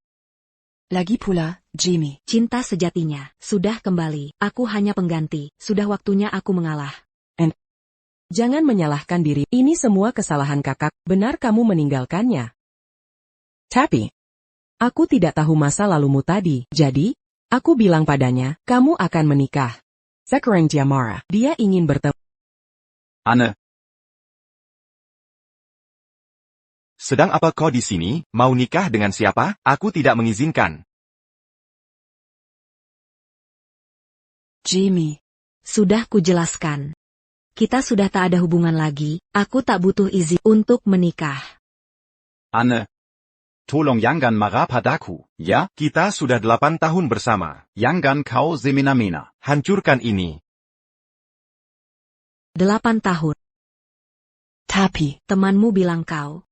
C: Lagi pula, Jamie.
B: Cinta sejatinya sudah kembali. Aku hanya pengganti. Sudah waktunya aku mengalah.
C: Jangan menyalahkan diri. Ini semua kesalahan kakak. Benar kamu meninggalkannya. Tapi, aku tidak tahu masa lalumu tadi. Jadi, aku bilang padanya, kamu akan menikah. Sekarang dia marah. Dia ingin bertemu.
J: Anne,
D: Sedang apa kau di sini? Mau nikah dengan siapa? Aku tidak mengizinkan.
C: Jamie.
B: Sudah kujelaskan. Kita sudah tak ada hubungan lagi. Aku tak butuh izin untuk menikah.
J: Anne. Tolong jangan marah padaku, ya?
D: Kita sudah 8 tahun bersama.
J: Jangan kau semena-mena.
D: Hancurkan ini.
B: 8 tahun.
C: Tapi,
B: Temanmu bilang kau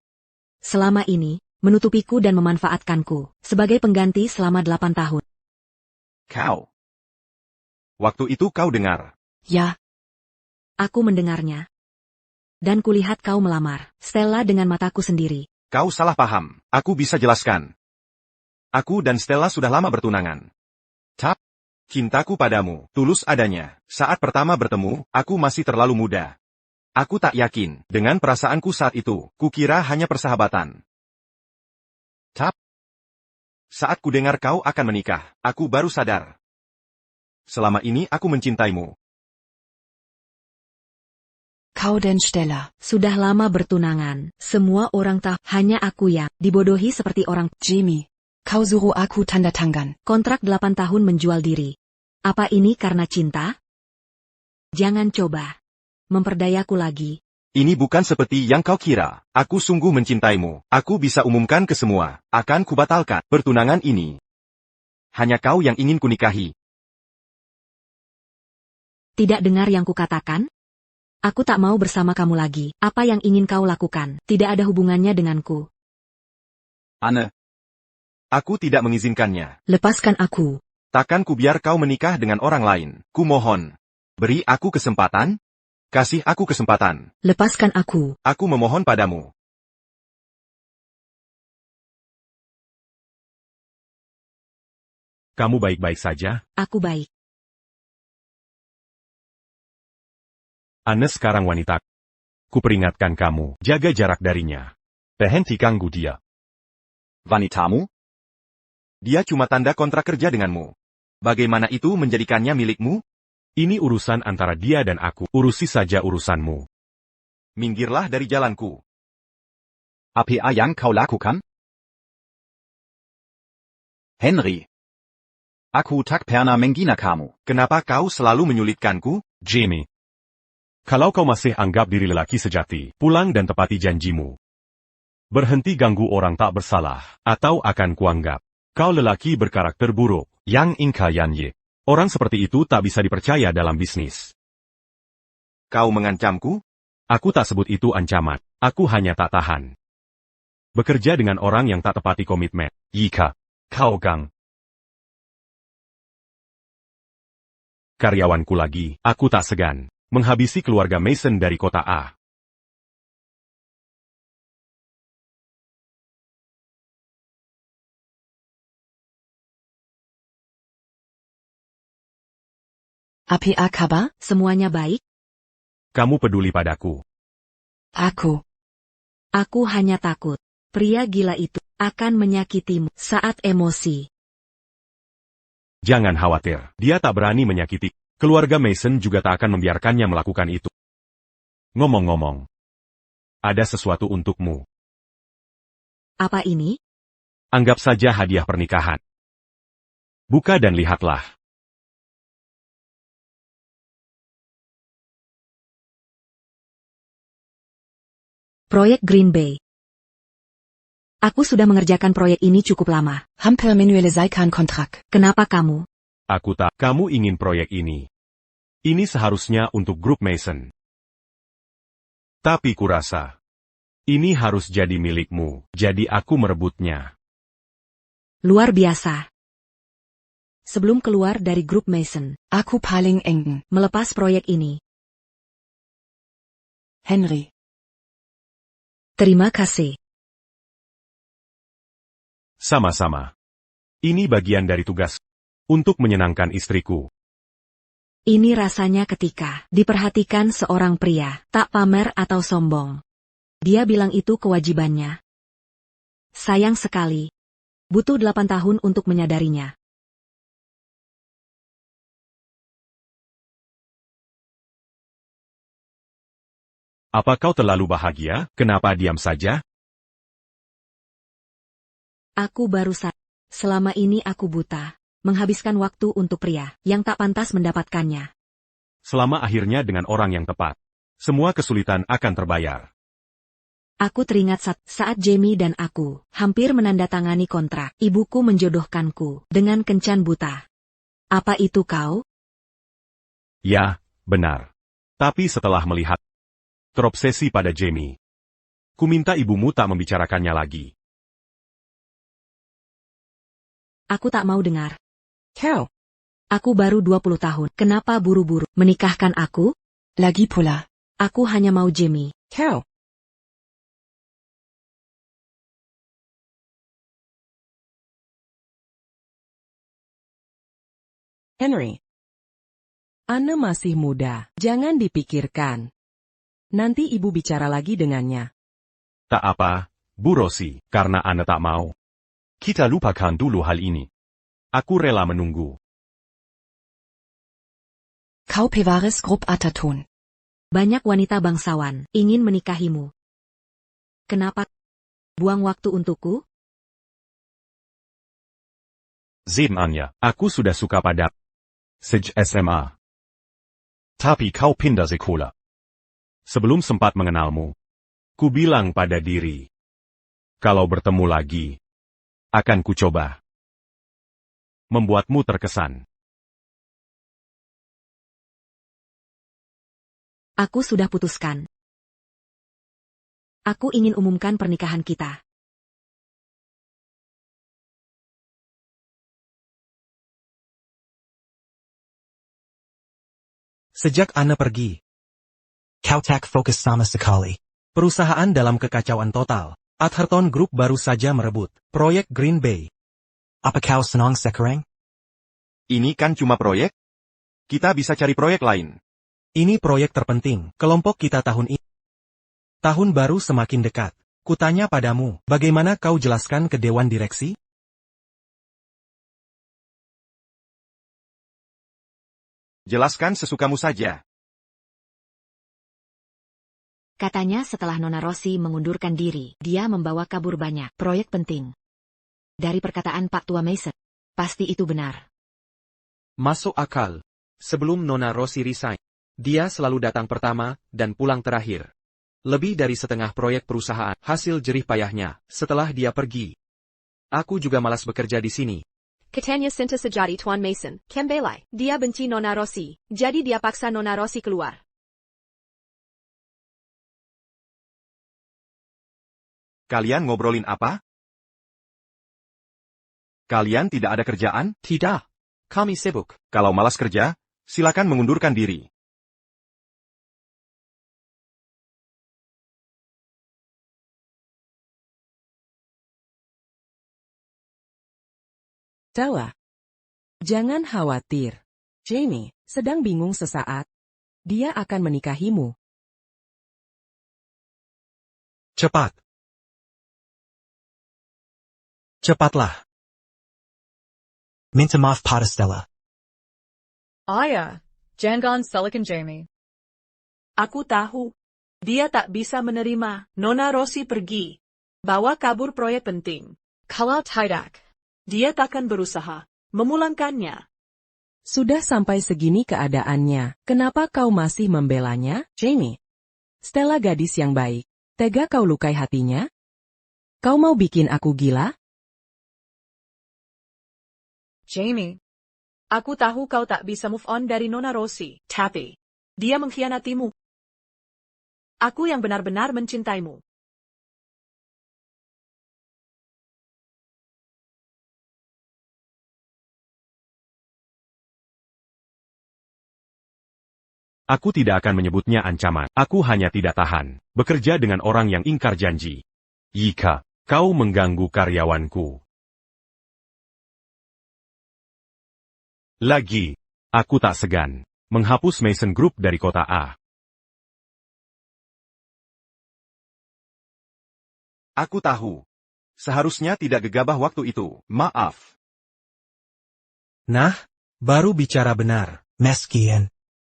B: selama ini menutupiku dan memanfaatkanku sebagai pengganti selama 8 tahun.
J: Kau.
D: Waktu itu kau dengar.
C: ya,
B: Aku mendengarnya. Dan kulihat kau melamar Stella dengan mataku sendiri.
D: Kau salah paham. Aku bisa jelaskan. Aku dan Stella sudah lama bertunangan. Cintaku padamu tulus adanya. Saat pertama bertemu, aku masih terlalu muda. Aku tak yakin dengan perasaanku saat itu. Kukira hanya persahabatan. Saat ku dengar kau akan menikah, aku baru sadar. Selama ini aku mencintaimu.
C: kau dan Stella.
B: Sudah lama bertunangan. Semua orang tahu hanya aku yang dibodohi seperti orang.
C: Jamie. Kau suruh aku tanda tangan.
B: Kontrak 8 tahun menjual diri. Apa ini karena cinta? Jangan coba memperdayaku lagi.
D: Ini bukan seperti yang kau kira. Aku sungguh mencintaimu. Aku bisa umumkan ke semua. Akan kubatalkan pertunangan ini. Hanya kau yang ingin kunikahi.
B: Tidak dengar yang kukatakan? Aku tak mau bersama kamu lagi. Apa yang ingin kau lakukan? Tidak ada hubungannya denganku.
J: Anne,
D: Aku tidak mengizinkannya.
B: Lepaskan aku.
D: Takkan kubiar kau menikah dengan orang lain. Kumohon. Beri aku kesempatan. Kasih aku kesempatan.
B: Lepaskan aku.
D: Aku memohon padamu.
F: Kamu baik-baik saja?
B: Aku baik.
F: Anne sekarang wanita. Kuperingatkan kamu, jaga jarak darinya. Berhenti ganggu dia.
J: wanitamu?
D: Dia cuma tanda kontrak kerja denganmu. Bagaimana itu menjadikannya milikmu?
F: Ini urusan antara dia dan aku. Urusi saja urusanmu.
D: Minggirlah dari jalanku.
J: Apa yang kau lakukan? Henry. Aku tak pernah menghina kamu.
D: Kenapa kau selalu menyulitkanku?
F: Jamie. Kalau kau masih anggap diri lelaki sejati, pulang dan tepati janjimu. Berhenti ganggu orang tak bersalah, atau akan kuanggap kau lelaki berkarakter buruk, yang ingkayanye. Orang seperti itu tak bisa dipercaya dalam bisnis.
D: Kau mengancamku?
F: Aku tak sebut itu ancaman, aku hanya tak tahan. Bekerja dengan orang yang tak tepati komitmen, jika kau gang karyawanku lagi, aku tak segan menghabisi keluarga Mason dari kota A.
C: Apa kabar?
B: Semuanya baik?
F: Kamu peduli padaku.
B: Aku hanya takut. Pria gila itu akan menyakitimu saat emosi.
F: Jangan khawatir, dia tak berani menyakiti. Keluarga Mason juga tak akan membiarkannya melakukan itu. Ngomong-ngomong, ada sesuatu untukmu.
B: Apa ini?
F: Anggap saja hadiah pernikahan. Buka dan lihatlah.
B: Proyek Green Bay. Aku sudah mengerjakan proyek ini cukup lama.
C: Hampir menyelesaikan kontrak.
B: Kenapa kamu?
F: Aku tak, kamu ingin proyek ini. Ini seharusnya untuk grup Mason. Tapi kurasa, ini harus jadi milikmu, jadi aku merebutnya.
B: Luar biasa. Sebelum keluar dari grup Mason,
C: Aku paling ingin.
B: melepas proyek ini.
C: Henry.
B: Terima kasih.
F: Sama-sama. Ini bagian dari tugas untuk menyenangkan istriku.
B: Ini rasanya ketika diperhatikan seorang pria, tak pamer atau sombong. Dia bilang itu kewajibannya. Sayang sekali. Butuh 8 tahun untuk menyadarinya.
F: Apa kau terlalu bahagia? Kenapa diam saja?
B: Aku baru sadar. Selama ini aku buta. Menghabiskan waktu untuk pria yang tak pantas mendapatkannya.
F: Selama akhirnya dengan orang yang tepat, semua kesulitan akan terbayar.
B: Aku teringat saat Jamie dan aku hampir menandatangani kontrak. Ibuku menjodohkanku dengan kencan buta. Apa itu kau?
F: Ya, benar. Tapi setelah melihat terobsesi pada Jamie, ku minta ibumu tak membicarakannya lagi.
B: Aku tak mau dengar.
C: Kau.
B: Aku baru 20 tahun. Kenapa buru-buru menikahkan aku?
C: Lagi pula.
B: Aku hanya mau Jamie.
C: Kau. Henry. Anne masih muda. Jangan dipikirkan. Nanti ibu bicara lagi dengannya.
F: Tak apa, Bu Rosi, karena Anne tak mau. Kita lupakan dulu hal ini. Aku rela menunggu.
C: Kau pewaris grup Ataton.
B: Banyak wanita bangsawan ingin menikahimu. Kenapa? Buang waktu untukku?
F: Sebenarnya, aku sudah suka pada sejak SMA. Tapi kau pindah sekolah. Sebelum sempat mengenalmu, ku bilang pada diri, kalau bertemu lagi, akan ku coba membuatmu terkesan.
B: Aku sudah putuskan. Aku ingin umumkan pernikahan kita.
G: Sejak Anna pergi,
I: Kau tak fokus sama sekali.
G: perusahaan dalam kekacauan total. Atherton Group baru saja merebut proyek Green Bay.
I: Apa kau senang sekarang?
D: Ini kan cuma proyek? Kita bisa cari proyek lain.
G: Ini proyek terpenting kelompok kita tahun ini. Tahun baru semakin dekat. Kutanya padamu, bagaimana kau jelaskan ke Dewan Direksi?
D: Jelaskan sesukamu saja.
B: Katanya setelah Nona Rossi mengundurkan diri, dia membawa kabur banyak proyek penting. Dari perkataan Pak Tua Mason, pasti itu benar.
E: Masuk akal. Sebelum Nona Rossi resign, dia selalu datang pertama dan pulang terakhir. Lebih dari setengah proyek perusahaan hasil jerih payahnya setelah dia pergi. Aku juga malas bekerja di sini.
H: Katanya Sinta sejati Tuan Mason, Kembelai. Dia benci Nona Rossi, jadi dia paksa Nona Rossi keluar.
D: Kalian ngobrolin apa? Kalian tidak ada kerjaan?
E: Tidak. Kami sibuk.
D: Kalau malas kerja, silakan mengundurkan diri.
C: Stella. Jangan khawatir. Jamie sedang bingung sesaat. Dia akan menikahimu.
G: Cepat. Cepatlah.
I: Minta maaf pada Stella.
A: Ayah, jangan salahkan Jamie. Aku tahu. Dia tak bisa menerima Nona Rossi pergi. Bawa kabur proyek penting. Kalau tidak, dia takkan berusaha memulangkannya.
C: Sudah sampai segini keadaannya, kenapa kau masih membelanya, Jamie? Stella gadis yang baik. Tega kau lukai hatinya? Kau mau bikin aku gila?
A: Jamie, aku tahu kau tak bisa move on dari Nona Rossi, tapi dia mengkhianatimu. Aku yang benar-benar mencintaimu.
F: Aku tidak akan menyebutnya ancaman. Aku hanya tidak tahan bekerja dengan orang yang ingkar janji. Jika kau mengganggu karyawanku lagi, aku tak segan menghapus Mason Group dari kota A.
D: Aku tahu. Seharusnya tidak gegabah waktu itu. Maaf.
G: Nah, baru bicara benar.
I: Meskian.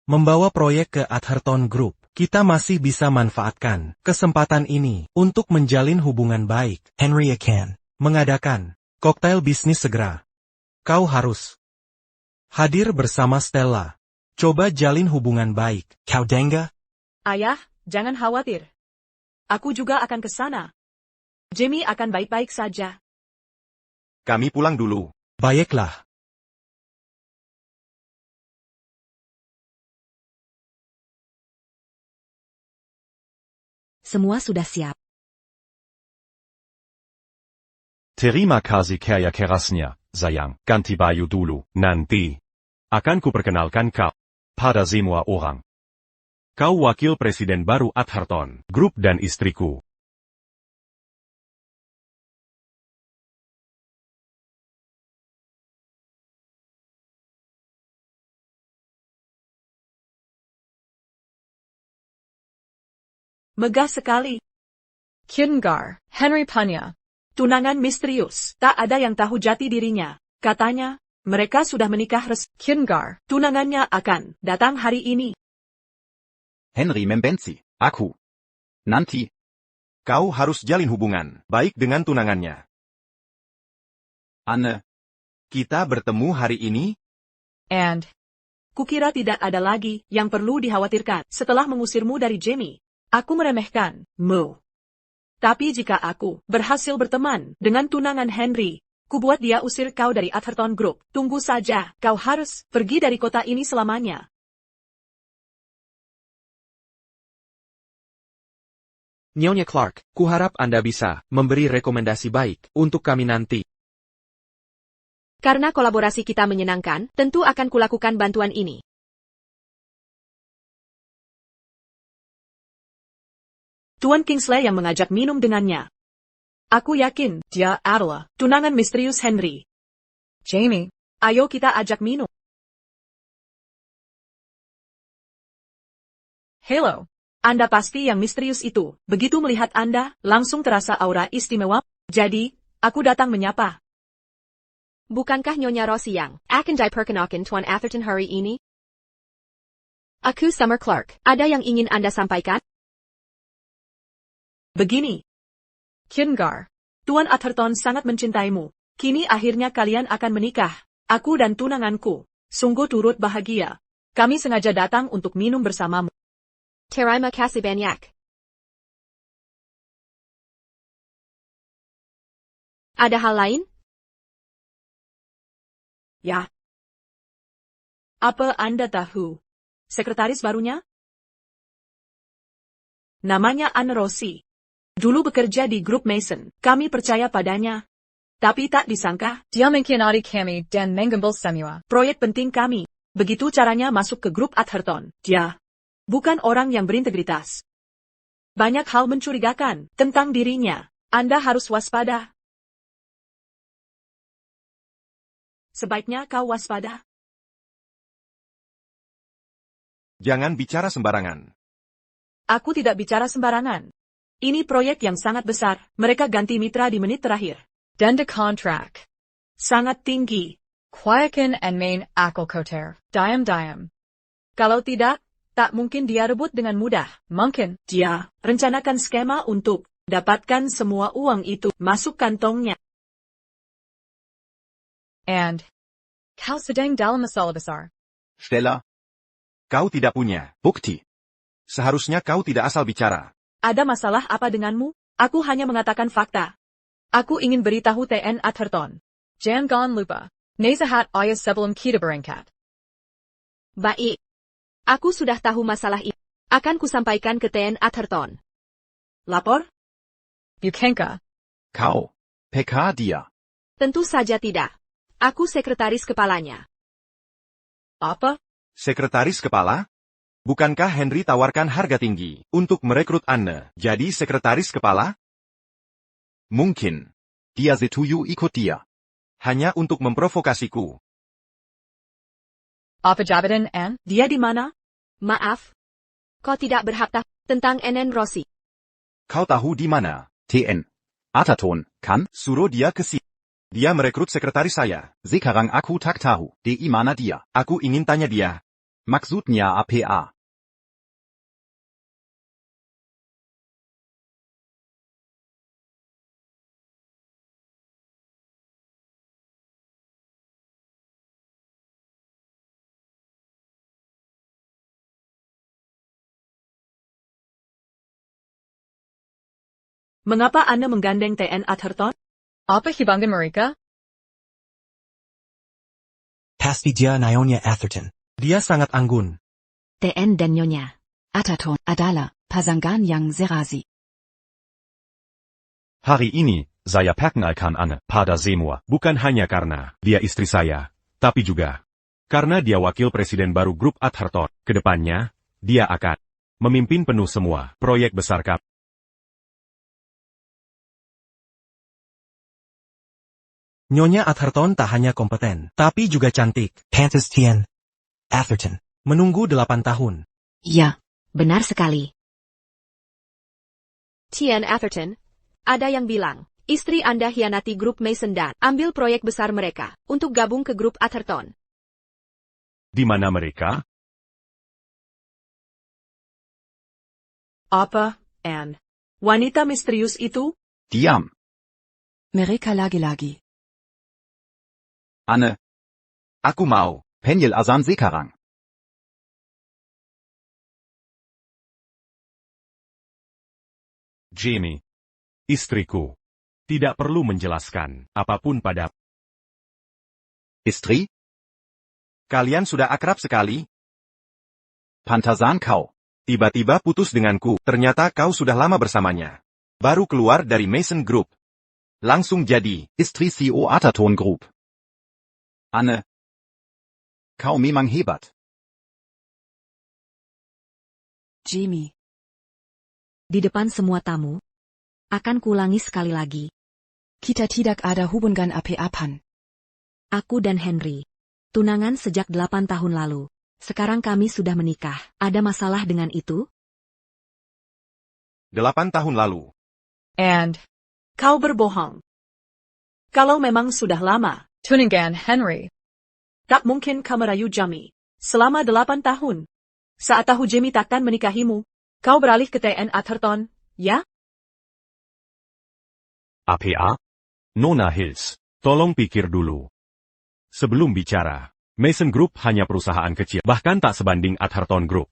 G: Membawa proyek ke Atherton Group, kita masih bisa manfaatkan kesempatan ini untuk menjalin hubungan baik.
I: Henry akan
G: Mengadakan koktail bisnis segera. Kau harus hadir bersama Stella. Coba jalin hubungan baik.
I: Kau dengar?
A: Ayah, jangan khawatir. Aku juga akan ke sana. Jamie akan baik-baik saja.
D: Kami pulang dulu.
G: Baiklah.
B: Semua sudah siap.
F: Terima kasih kerja kerasnya, sayang. Ganti baju dulu. Nanti akan kuperkenalkan kau pada semua orang. Kau wakil presiden baru Atherton Group dan istriku.
A: Megah sekali. Kingar, Henry Panya. Tunangan misterius. Tak ada yang tahu jati dirinya. Katanya, mereka sudah menikah Kingar, tunangannya akan datang hari ini.
J: Henry membenci aku. Nanti.
D: Kau harus jalin hubungan baik dengan tunangannya.
J: Anne.
D: Kita bertemu hari ini?
A: And kukira tidak ada lagi yang perlu dikhawatirkan setelah mengusirmu dari Jamie. Aku meremehkanmu. Tapi jika aku berhasil berteman dengan tunangan Henry, kubuat dia usir kau dari Atherton Group. Tunggu saja, kau harus pergi dari kota ini selamanya.
E: Nyonya Clark, kuharap Anda bisa memberi rekomendasi baik untuk kami nanti.
H: Karena kolaborasi kita menyenangkan, tentu akan kulakukan bantuan ini.
A: Tuan Kingsley yang mengajak minum dengannya. Aku yakin dia adalah tunangan misterius Henry. Jamie, ayo kita ajak minum. Hello. Anda pasti yang misterius itu. Begitu melihat Anda, langsung terasa aura istimewa. Jadi, aku datang menyapa.
H: Bukankah Nyonya Rossi yang akan diperkenalkan Tuan Atherton hari ini? Aku Summer Clark. Ada yang ingin Anda sampaikan?
A: Begini. Kingar, Tuan Atherton sangat mencintaimu. Kini akhirnya kalian akan menikah. Aku dan tunanganku. Sungguh turut bahagia. Kami sengaja datang untuk minum bersamamu.
H: Terima kasih banyak. Ada hal lain?
A: Ya. Apa Anda tahu sekretaris barunya? Namanya Anna Rossi. Dulu bekerja di grup Mason. Kami percaya padanya. Tapi tak disangka, dia mengkhianati kami dan menggembel semua proyek penting kami. Begitu caranya masuk ke grup Atherton. Dia bukan orang yang berintegritas. Banyak hal mencurigakan tentang dirinya. Anda harus waspada. Sebaiknya kau waspada.
D: Jangan bicara sembarangan.
A: Aku tidak bicara sembarangan. Ini proyek yang sangat besar. Mereka ganti mitra di menit terakhir. Dan the contract sangat tinggi. Quicken and main akal koter. Diam. Kalau tidak, tak mungkin dia rebut dengan mudah. Mungkin dia rencanakan skema untuk dapatkan semua uang itu masuk kantongnya. And kau sedang dalam masalah besar.
J: Stella,
D: Kau tidak punya
J: bukti.
D: Seharusnya kau tidak asal bicara.
A: Ada masalah apa denganmu? Aku hanya mengatakan fakta. Aku ingin beritahu TN Atherton. Jangan lupa. Nasahat ayah sebelum kita berangkat.
H: Baik. Aku sudah tahu masalah ini. Akan kusampaikan ke TN Atherton.
A: Lapor? Bukankah
J: Kau. PK dia.
H: Tentu saja tidak. Aku sekretaris kepalanya.
A: apa?
D: Sekretaris kepala? Bukankah Henry tawarkan harga tinggi untuk merekrut Anne jadi sekretaris kepala?
J: Mungkin. Dia setuju ikut dia.
D: Hanya untuk memprovokasiku.
A: Apa jabatan Anne? Dia di mana?
H: Maaf. Kau tidak berhak tahu tentang NN Rossi.
J: Kau tahu di mana? TN. Atherton, kan?
D: Suruh dia ke sini. Dia merekrut sekretaris saya.
J: Sekarang aku tak tahu. Di mana dia?
D: Aku ingin tanya dia.
J: Maksudnya apa?
A: Mengapa Anda menggandeng TN Atherton? Apa hubungan mereka?
I: Pasti dia Nyonya Atherton.
G: Dia sangat anggun.
B: TN dan Nyonya Atherton adalah pasangan yang serasi.
F: Hari ini, saya perkenalkan Anne pada semua, bukan hanya karena dia istri saya, tapi juga karena dia wakil presiden baru grup Atherton. Kedepannya, dia akan memimpin penuh semua proyek besar kami.
G: Nyonya Atherton tak hanya kompeten, tapi juga cantik.
I: Pantas Tien Atherton.
G: Menunggu 8 tahun.
B: Ya, benar sekali.
H: TN Atherton, ada yang bilang, istri Anda hianati grup Mason dan ambil proyek besar mereka untuk gabung ke grup Atherton.
F: Di mana mereka?
A: Apa, Anne? Wanita misterius itu?
J: Diam.
B: Mereka lagi-lagi
J: Anne.
D: Aku mau.
J: Penyel Azan sekarang.
F: Jamie. Istriku. Tidak perlu menjelaskan apapun pada...
J: Istri?
D: Kalian sudah akrab sekali?
J: Pantasan kau.
D: Tiba-tiba putus denganku, ternyata kau sudah lama bersamanya. Baru keluar dari Mason Group. Langsung jadi
J: Istri CEO Atherton Group. Anne. Kau memang hebat.
B: Jamie. Di depan semua tamu, akan kuulangi sekali lagi.
K: Kita tidak ada hubungan apa-apa.
B: Aku dan Henry. Tunangan sejak 8 tahun lalu. Sekarang kami sudah menikah. Ada masalah dengan itu?
D: 8 tahun lalu.
A: And kau berbohong. Kalau memang sudah lama, tunangan Henry. Tak mungkin kau merayu Jamie. Selama 8 tahun. Saat tahu Jamie takkan menikahimu, kau beralih ke TN Atherton, ya?
F: APA? Nona Hills, tolong pikir dulu. Sebelum bicara, Mason Group hanya perusahaan kecil, bahkan tak sebanding Atherton Group.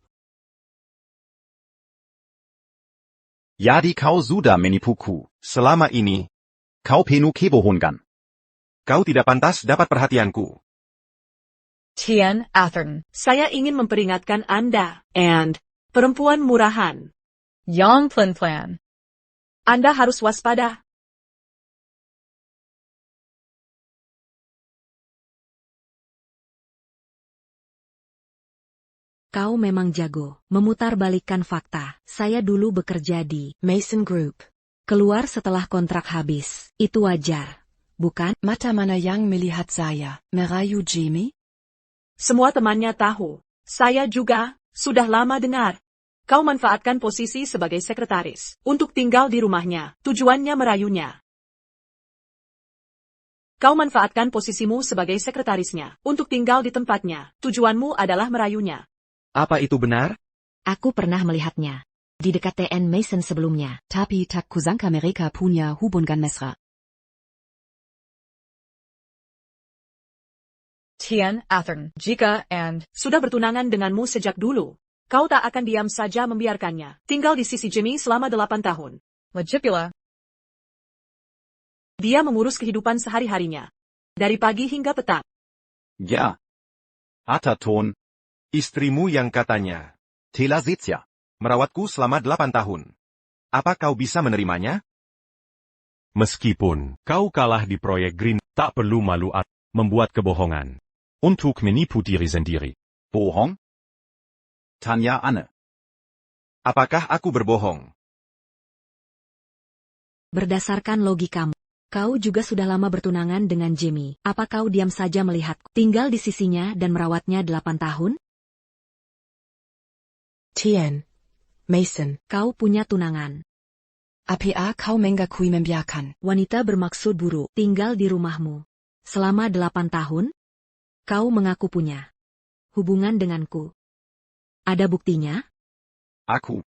J: Jadi kau sudah menipuku.
D: Selama ini,
J: Kau penuh kebohongan.
D: kau tidak pantas dapat perhatianku.
A: Tian Atherton, saya ingin memperingatkan Anda, and perempuan murahan. Yang plan-plan. Anda harus waspada.
B: Kau memang jago memutarbalikkan fakta. Saya dulu bekerja di
K: Mason Group.
B: keluar setelah kontrak habis. Itu wajar, bukan?
K: Mata mana yang melihat saya merayu Jamie?
A: Semua temannya tahu. Saya juga sudah lama dengar. Kau manfaatkan posisi sebagai sekretaris untuk tinggal di rumahnya. Tujuannya merayunya. Kau manfaatkan posisimu sebagai sekretarisnya untuk tinggal di tempatnya. Tujuanmu adalah merayunya.
E: Apa itu benar?
B: Aku pernah melihatnya di dekat TN Mason sebelumnya.
K: Tapi tak kusangka mereka punya hubungan mesra.
A: Tian Atherton, jika and sudah bertunangan denganmu sejak dulu, kau tak akan diam saja membiarkannya tinggal di sisi Jamie selama 8 tahun. Lagi pula, dia mengurus kehidupan sehari-harinya. Dari pagi hingga petang.
J: Ja. Atherton.
D: Istrimu yang katanya
J: Telazitsia.
D: merawatku selama 8 tahun. Apa kau bisa menerimanya?
F: Meskipun kau kalah di proyek Green, tak perlu malu membuat kebohongan. Untuk menipu diri sendiri.
J: Bohong? Tanya Anne.
D: Apakah aku berbohong?
B: Berdasarkan logikamu, kau juga sudah lama bertunangan dengan Jamie. Apa kau diam saja melihatku tinggal di sisinya dan merawatnya 8 tahun?
K: Tian. Mason.
B: Kau punya tunangan.
K: APA kau mengakui membiarkan.
B: Wanita bermaksud buruk tinggal di rumahmu. Selama 8 tahun? Kau mengaku punya hubungan denganku. Ada buktinya?
J: Aku.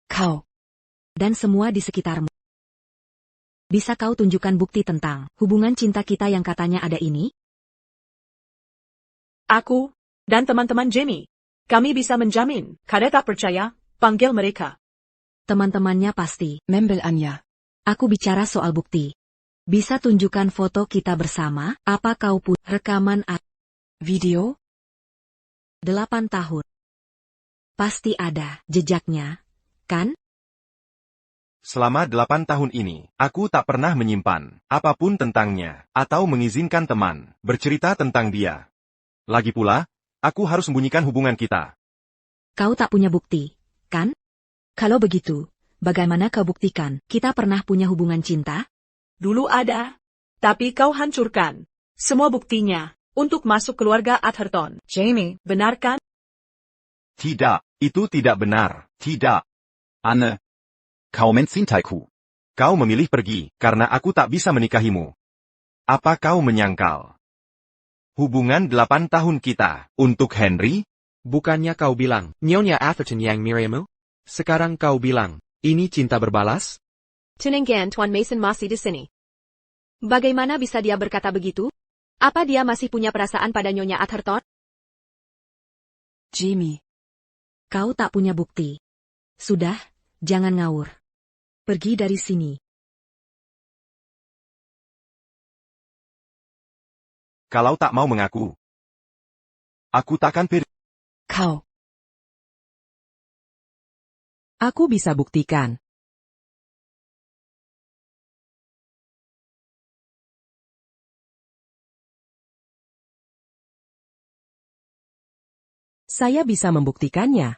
K: Kau.
B: Dan semua di sekitarmu. Bisa kau tunjukkan bukti tentang hubungan cinta kita yang katanya ada ini?
A: Aku dan teman-teman Jamie, kami bisa menjamin. Kada tak percaya, panggil mereka.
B: Teman-temannya pasti.
K: Membel Anya.
B: Aku bicara soal bukti. Bisa tunjukkan foto kita bersama? Apa kau punya rekaman
K: Video?
B: 8 tahun. Pasti ada jejaknya, kan?
D: Selama 8 tahun ini, aku tak pernah menyimpan apapun tentangnya, atau mengizinkan teman bercerita tentang dia. Lagi pula, aku harus sembunyikan hubungan kita.
B: Kau tak punya bukti, kan? Kalau begitu, bagaimana kau buktikan kita pernah punya hubungan cinta?
A: Dulu ada, tapi kau hancurkan semua buktinya untuk masuk keluarga Atherton. Jamie, benar kan?
D: Tidak, itu tidak benar. Tidak.
J: Anne. Kau mencintaiku.
D: Kau memilih pergi, karena aku tak bisa menikahimu. Apa kau menyangkal? Hubungan 8 tahun kita, untuk Henry?
E: Bukannya kau bilang, Nyonya Atherton yang mirimu? Sekarang kau bilang, ini cinta berbalas?
H: Tunangan Tuan Mason masih di sini. Bagaimana bisa dia berkata begitu? Apa dia masih punya perasaan pada Nyonya Atherton?
K: Jamie.
B: Kau tak punya bukti. Sudah, jangan ngawur. Pergi dari sini.
D: Kalau tak mau mengaku, aku takkan pergi.
K: Kau.
C: Aku bisa buktikan. Saya bisa membuktikannya.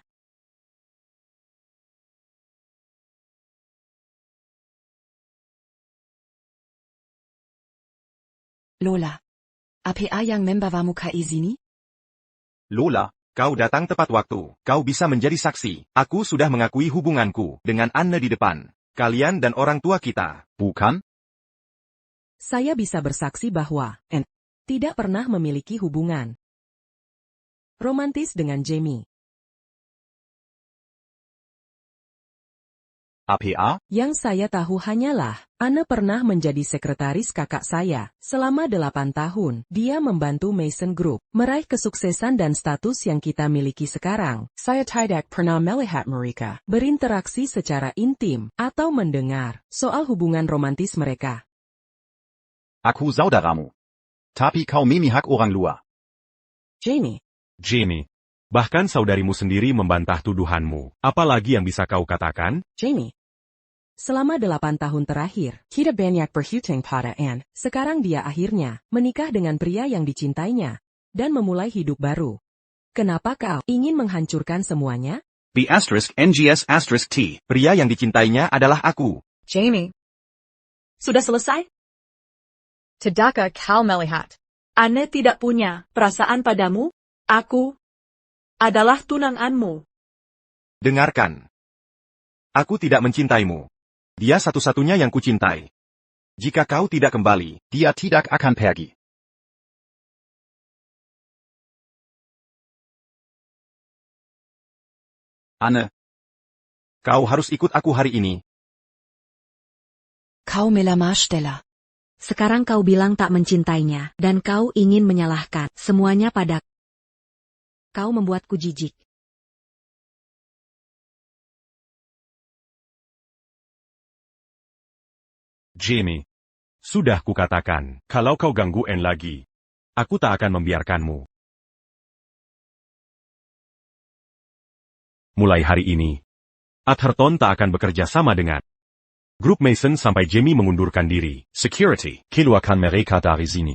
K: Lola. APA yang member wamu ka izini?
D: Lola, kau datang tepat waktu. Kau bisa menjadi saksi. Aku sudah mengakui hubunganku dengan Anne di depan kalian dan orang tua kita, bukan?
C: Saya bisa bersaksi bahwa Anne tidak pernah memiliki hubungan romantis dengan Jamie.
J: APA?
C: Yang saya tahu hanyalah, Anne pernah menjadi sekretaris kakak saya. Selama 8 tahun, dia membantu Mason Group meraih kesuksesan dan status yang kita miliki sekarang. Saya tidak pernah melihat mereka berinteraksi secara intim atau mendengar soal hubungan romantis mereka.
J: Aku saudaramu. Tapi kau memihak orang luar.
C: Jamie.
F: Jamie. Bahkan saudarimu sendiri membantah tuduhanmu. Apalagi yang bisa kau katakan?
C: Jamie. Selama 8 tahun terakhir, kita banyak berhutang pada Anne. Sekarang dia akhirnya menikah dengan pria yang dicintainya dan memulai hidup baru. Kenapa kau ingin menghancurkan semuanya?
J: B*NGS*T.
D: Pria yang dicintainya adalah aku.
A: Jamie. Sudah selesai? Tidakkah kau melihat? Anne tidak punya perasaan padamu? Aku adalah tunanganmu.
D: Dengarkan. Aku tidak mencintaimu. Dia satu-satunya yang kucintai. Jika kau tidak kembali,
J: Dia tidak akan pergi. Anne.
D: Kau harus ikut aku hari ini.
K: Kau Melamar-Steller.
B: Sekarang kau bilang tak mencintainya, dan kau ingin menyalahkan semuanya pada kau membuatku jijik.
F: Jamie. Sudah kukatakan, kalau kau ganggu Anne lagi, aku tak akan membiarkanmu. Mulai hari ini, Atherton tak akan bekerja sama dengan Grup Mason sampai Jamie mengundurkan diri. Security, keluarkan mereka dari sini.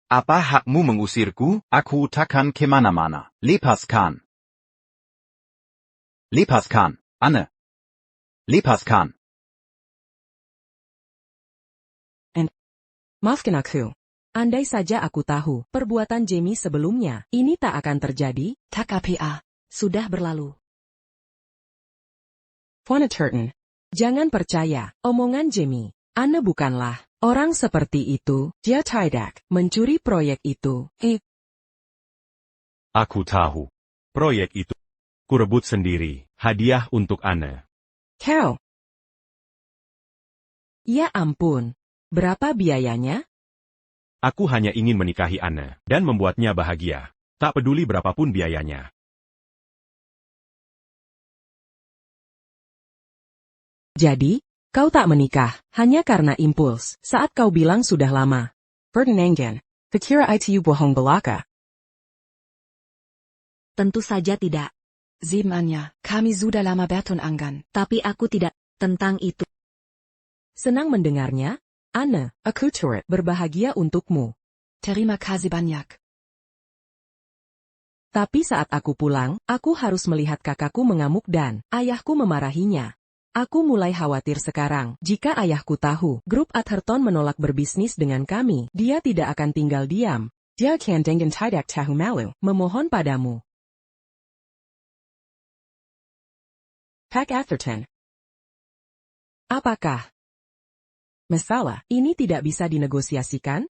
D: Apa hakmu mengusirku?
J: Aku takkan kemana-mana. Lepaskan. Lepaskan, Anne. Lepaskan.
C: Maafkan aku. Andai saja aku tahu perbuatan Jamie sebelumnya, ini tak akan terjadi.
K: Tak APA.
B: Sudah berlalu.
C: Von Atherton. Jangan percaya omongan Jamie. Anne bukanlah orang seperti itu. Dia tidak mencuri proyek itu.
F: Aku tahu. Proyek itu. Kurebut sendiri. Hadiah untuk Anne.
C: Kau. Ya ampun. Berapa biayanya?
F: Aku hanya ingin menikahi Anne dan membuatnya bahagia. Tak peduli berapapun biayanya.
C: Jadi, kau tak menikah hanya karena impuls saat kau bilang sudah lama. Ferdinand, kekira itu bohong belaka.
B: Tentu saja tidak.
K: Sebenarnya, kami sudah lama bertunangan.
B: Tapi aku tidak tentang itu.
C: Senang mendengarnya. Anne, aku turut berbahagia untukmu.
K: Terima kasih banyak.
C: Tapi saat aku pulang, aku harus melihat kakakku mengamuk dan ayahku memarahinya. Aku mulai khawatir sekarang. Jika ayahku tahu, Grup Atherton menolak berbisnis dengan kami, dia tidak akan tinggal diam. Dia akan dengan tidak tahu malu, memohon padamu. Pak Atherton. Apakah masalah ini tidak bisa dinegosiasikan?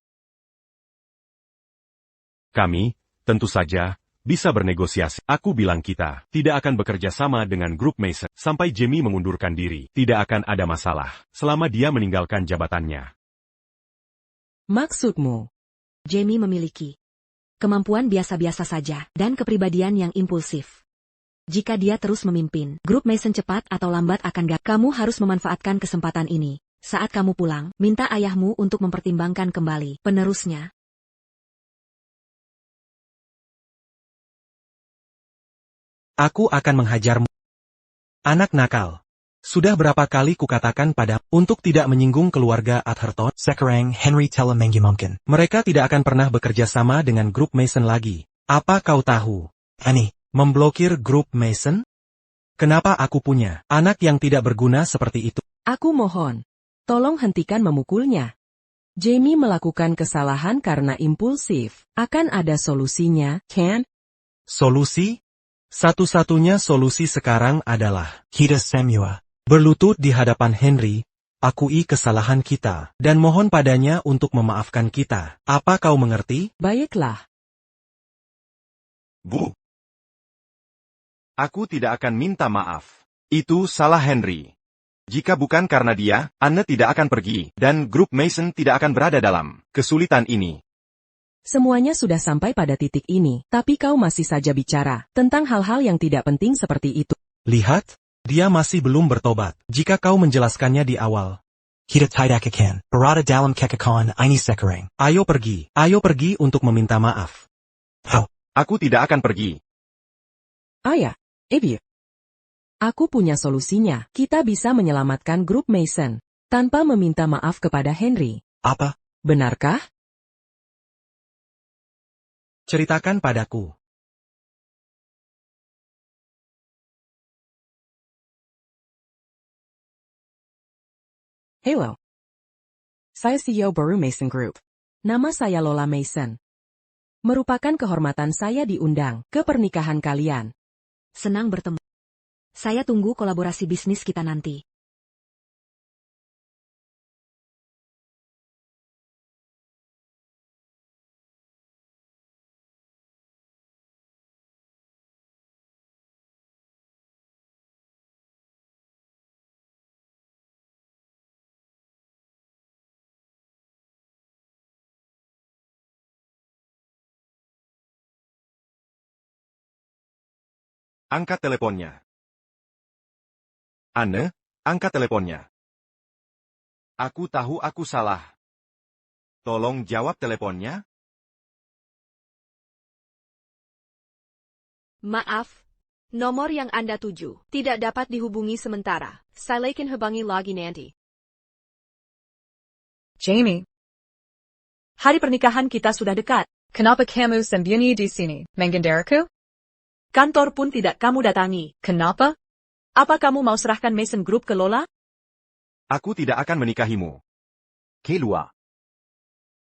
F: Kami, tentu saja, bisa bernegosiasi. Aku bilang kita tidak akan bekerja sama dengan Grup Mason sampai Jamie mengundurkan diri. Tidak akan ada masalah selama dia meninggalkan jabatannya.
C: Maksudmu?
B: Jamie memiliki kemampuan biasa-biasa saja dan kepribadian yang impulsif. Jika dia terus memimpin, grup Mason cepat atau lambat akan gagal. Kamu harus memanfaatkan kesempatan ini. Saat kamu pulang, minta ayahmu untuk mempertimbangkan kembali penerusnya.
G: Aku akan menghajarmu. Anak nakal. Sudah berapa kali kukatakan pada untuk tidak menyinggung keluarga Atherton?
I: Sekarang Henry telah mengumumkan.
G: Mereka tidak akan pernah bekerja sama dengan grup Mason lagi. Apa kau tahu?
I: Ani,
G: Memblokir grup Mason? Kenapa aku punya anak yang tidak berguna seperti itu?
C: Aku mohon. Tolong hentikan memukulnya. Jamie melakukan kesalahan karena impulsif. Akan ada solusinya, kan?
G: Solusi? Satu-satunya solusi sekarang adalah
I: kita semua
G: berlutut di hadapan Henry, akui kesalahan kita, dan mohon padanya untuk memaafkan kita. Apa kau mengerti?
C: Baiklah.
D: Bu. Aku tidak akan minta maaf. Itu salah Henry. Jika bukan karena dia, Anne tidak akan pergi, dan grup Mason tidak akan berada dalam kesulitan ini.
C: Semuanya sudah sampai pada titik ini, tapi kau masih saja bicara tentang hal-hal yang tidak penting seperti itu.
G: Lihat, dia masih belum bertobat. Jika kau menjelaskannya di awal.
I: kita tidak akan berada dalam kekekalan ini sekarang.
G: Ayo pergi untuk meminta maaf.
I: Oh,
D: Aku tidak akan pergi.
C: Ayah, Ibu. Aku punya solusinya. Kita bisa menyelamatkan grup Mason tanpa meminta maaf kepada Henry.
I: apa?
C: Benarkah?
G: Ceritakan padaku.
C: Halo. Saya CEO baru Mason Group. Nama saya Lola Mason. Merupakan kehormatan saya diundang ke pernikahan kalian.
B: Senang bertemu. Saya tunggu kolaborasi bisnis kita nanti.
D: Angkat teleponnya. Anne, angkat teleponnya. Aku tahu aku salah. Tolong jawab teleponnya.
H: Maaf. Nomor yang Anda tuju tidak dapat dihubungi sementara. Silakan hubungi lagi nanti.
A: Jamie. Hari pernikahan kita sudah dekat. Kenapa kamu sembunyi di sini, menghindariku? Kantor pun tidak kamu datangi. Kenapa? Apa kamu mau serahkan Mason Group ke Lola?
D: Aku tidak akan menikahimu.
J: Keluar.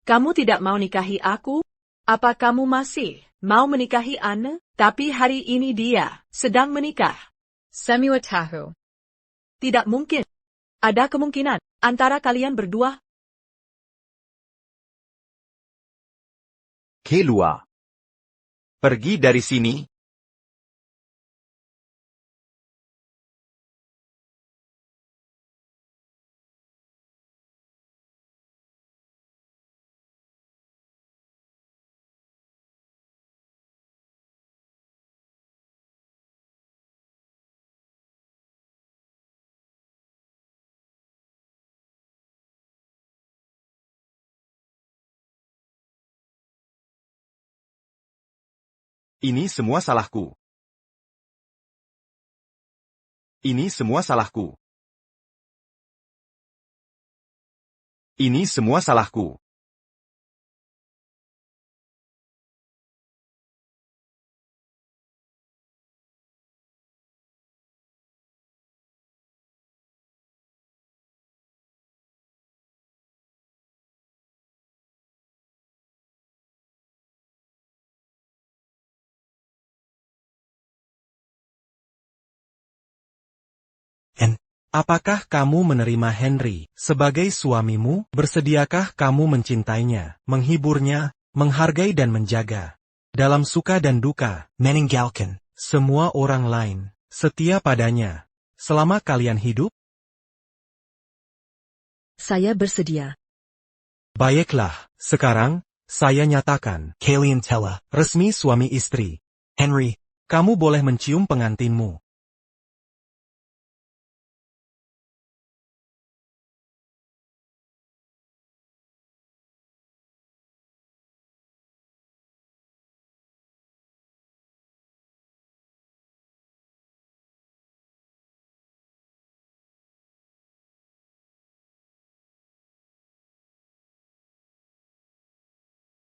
A: Kamu tidak mau nikahi aku? Apa kamu masih mau menikahi Anne? Tapi hari ini dia sedang menikah. Semua tahu. Tidak mungkin. Ada kemungkinan antara kalian berdua.
J: Keluar.
D: Pergi dari sini. Ini semua salahku. Ini semua salahku. Ini semua salahku.
G: Apakah kamu menerima Henry sebagai suamimu? Bersediakah kamu mencintainya, menghiburnya, menghargai dan menjaga? Dalam suka dan duka,
I: meninggalkan
G: semua orang lain, setia padanya, selama kalian hidup?
B: Saya bersedia.
G: Baiklah, sekarang, saya nyatakan,
I: Kalian Tella,
G: resmi suami istri.
I: Henry,
G: Kamu boleh mencium pengantinmu.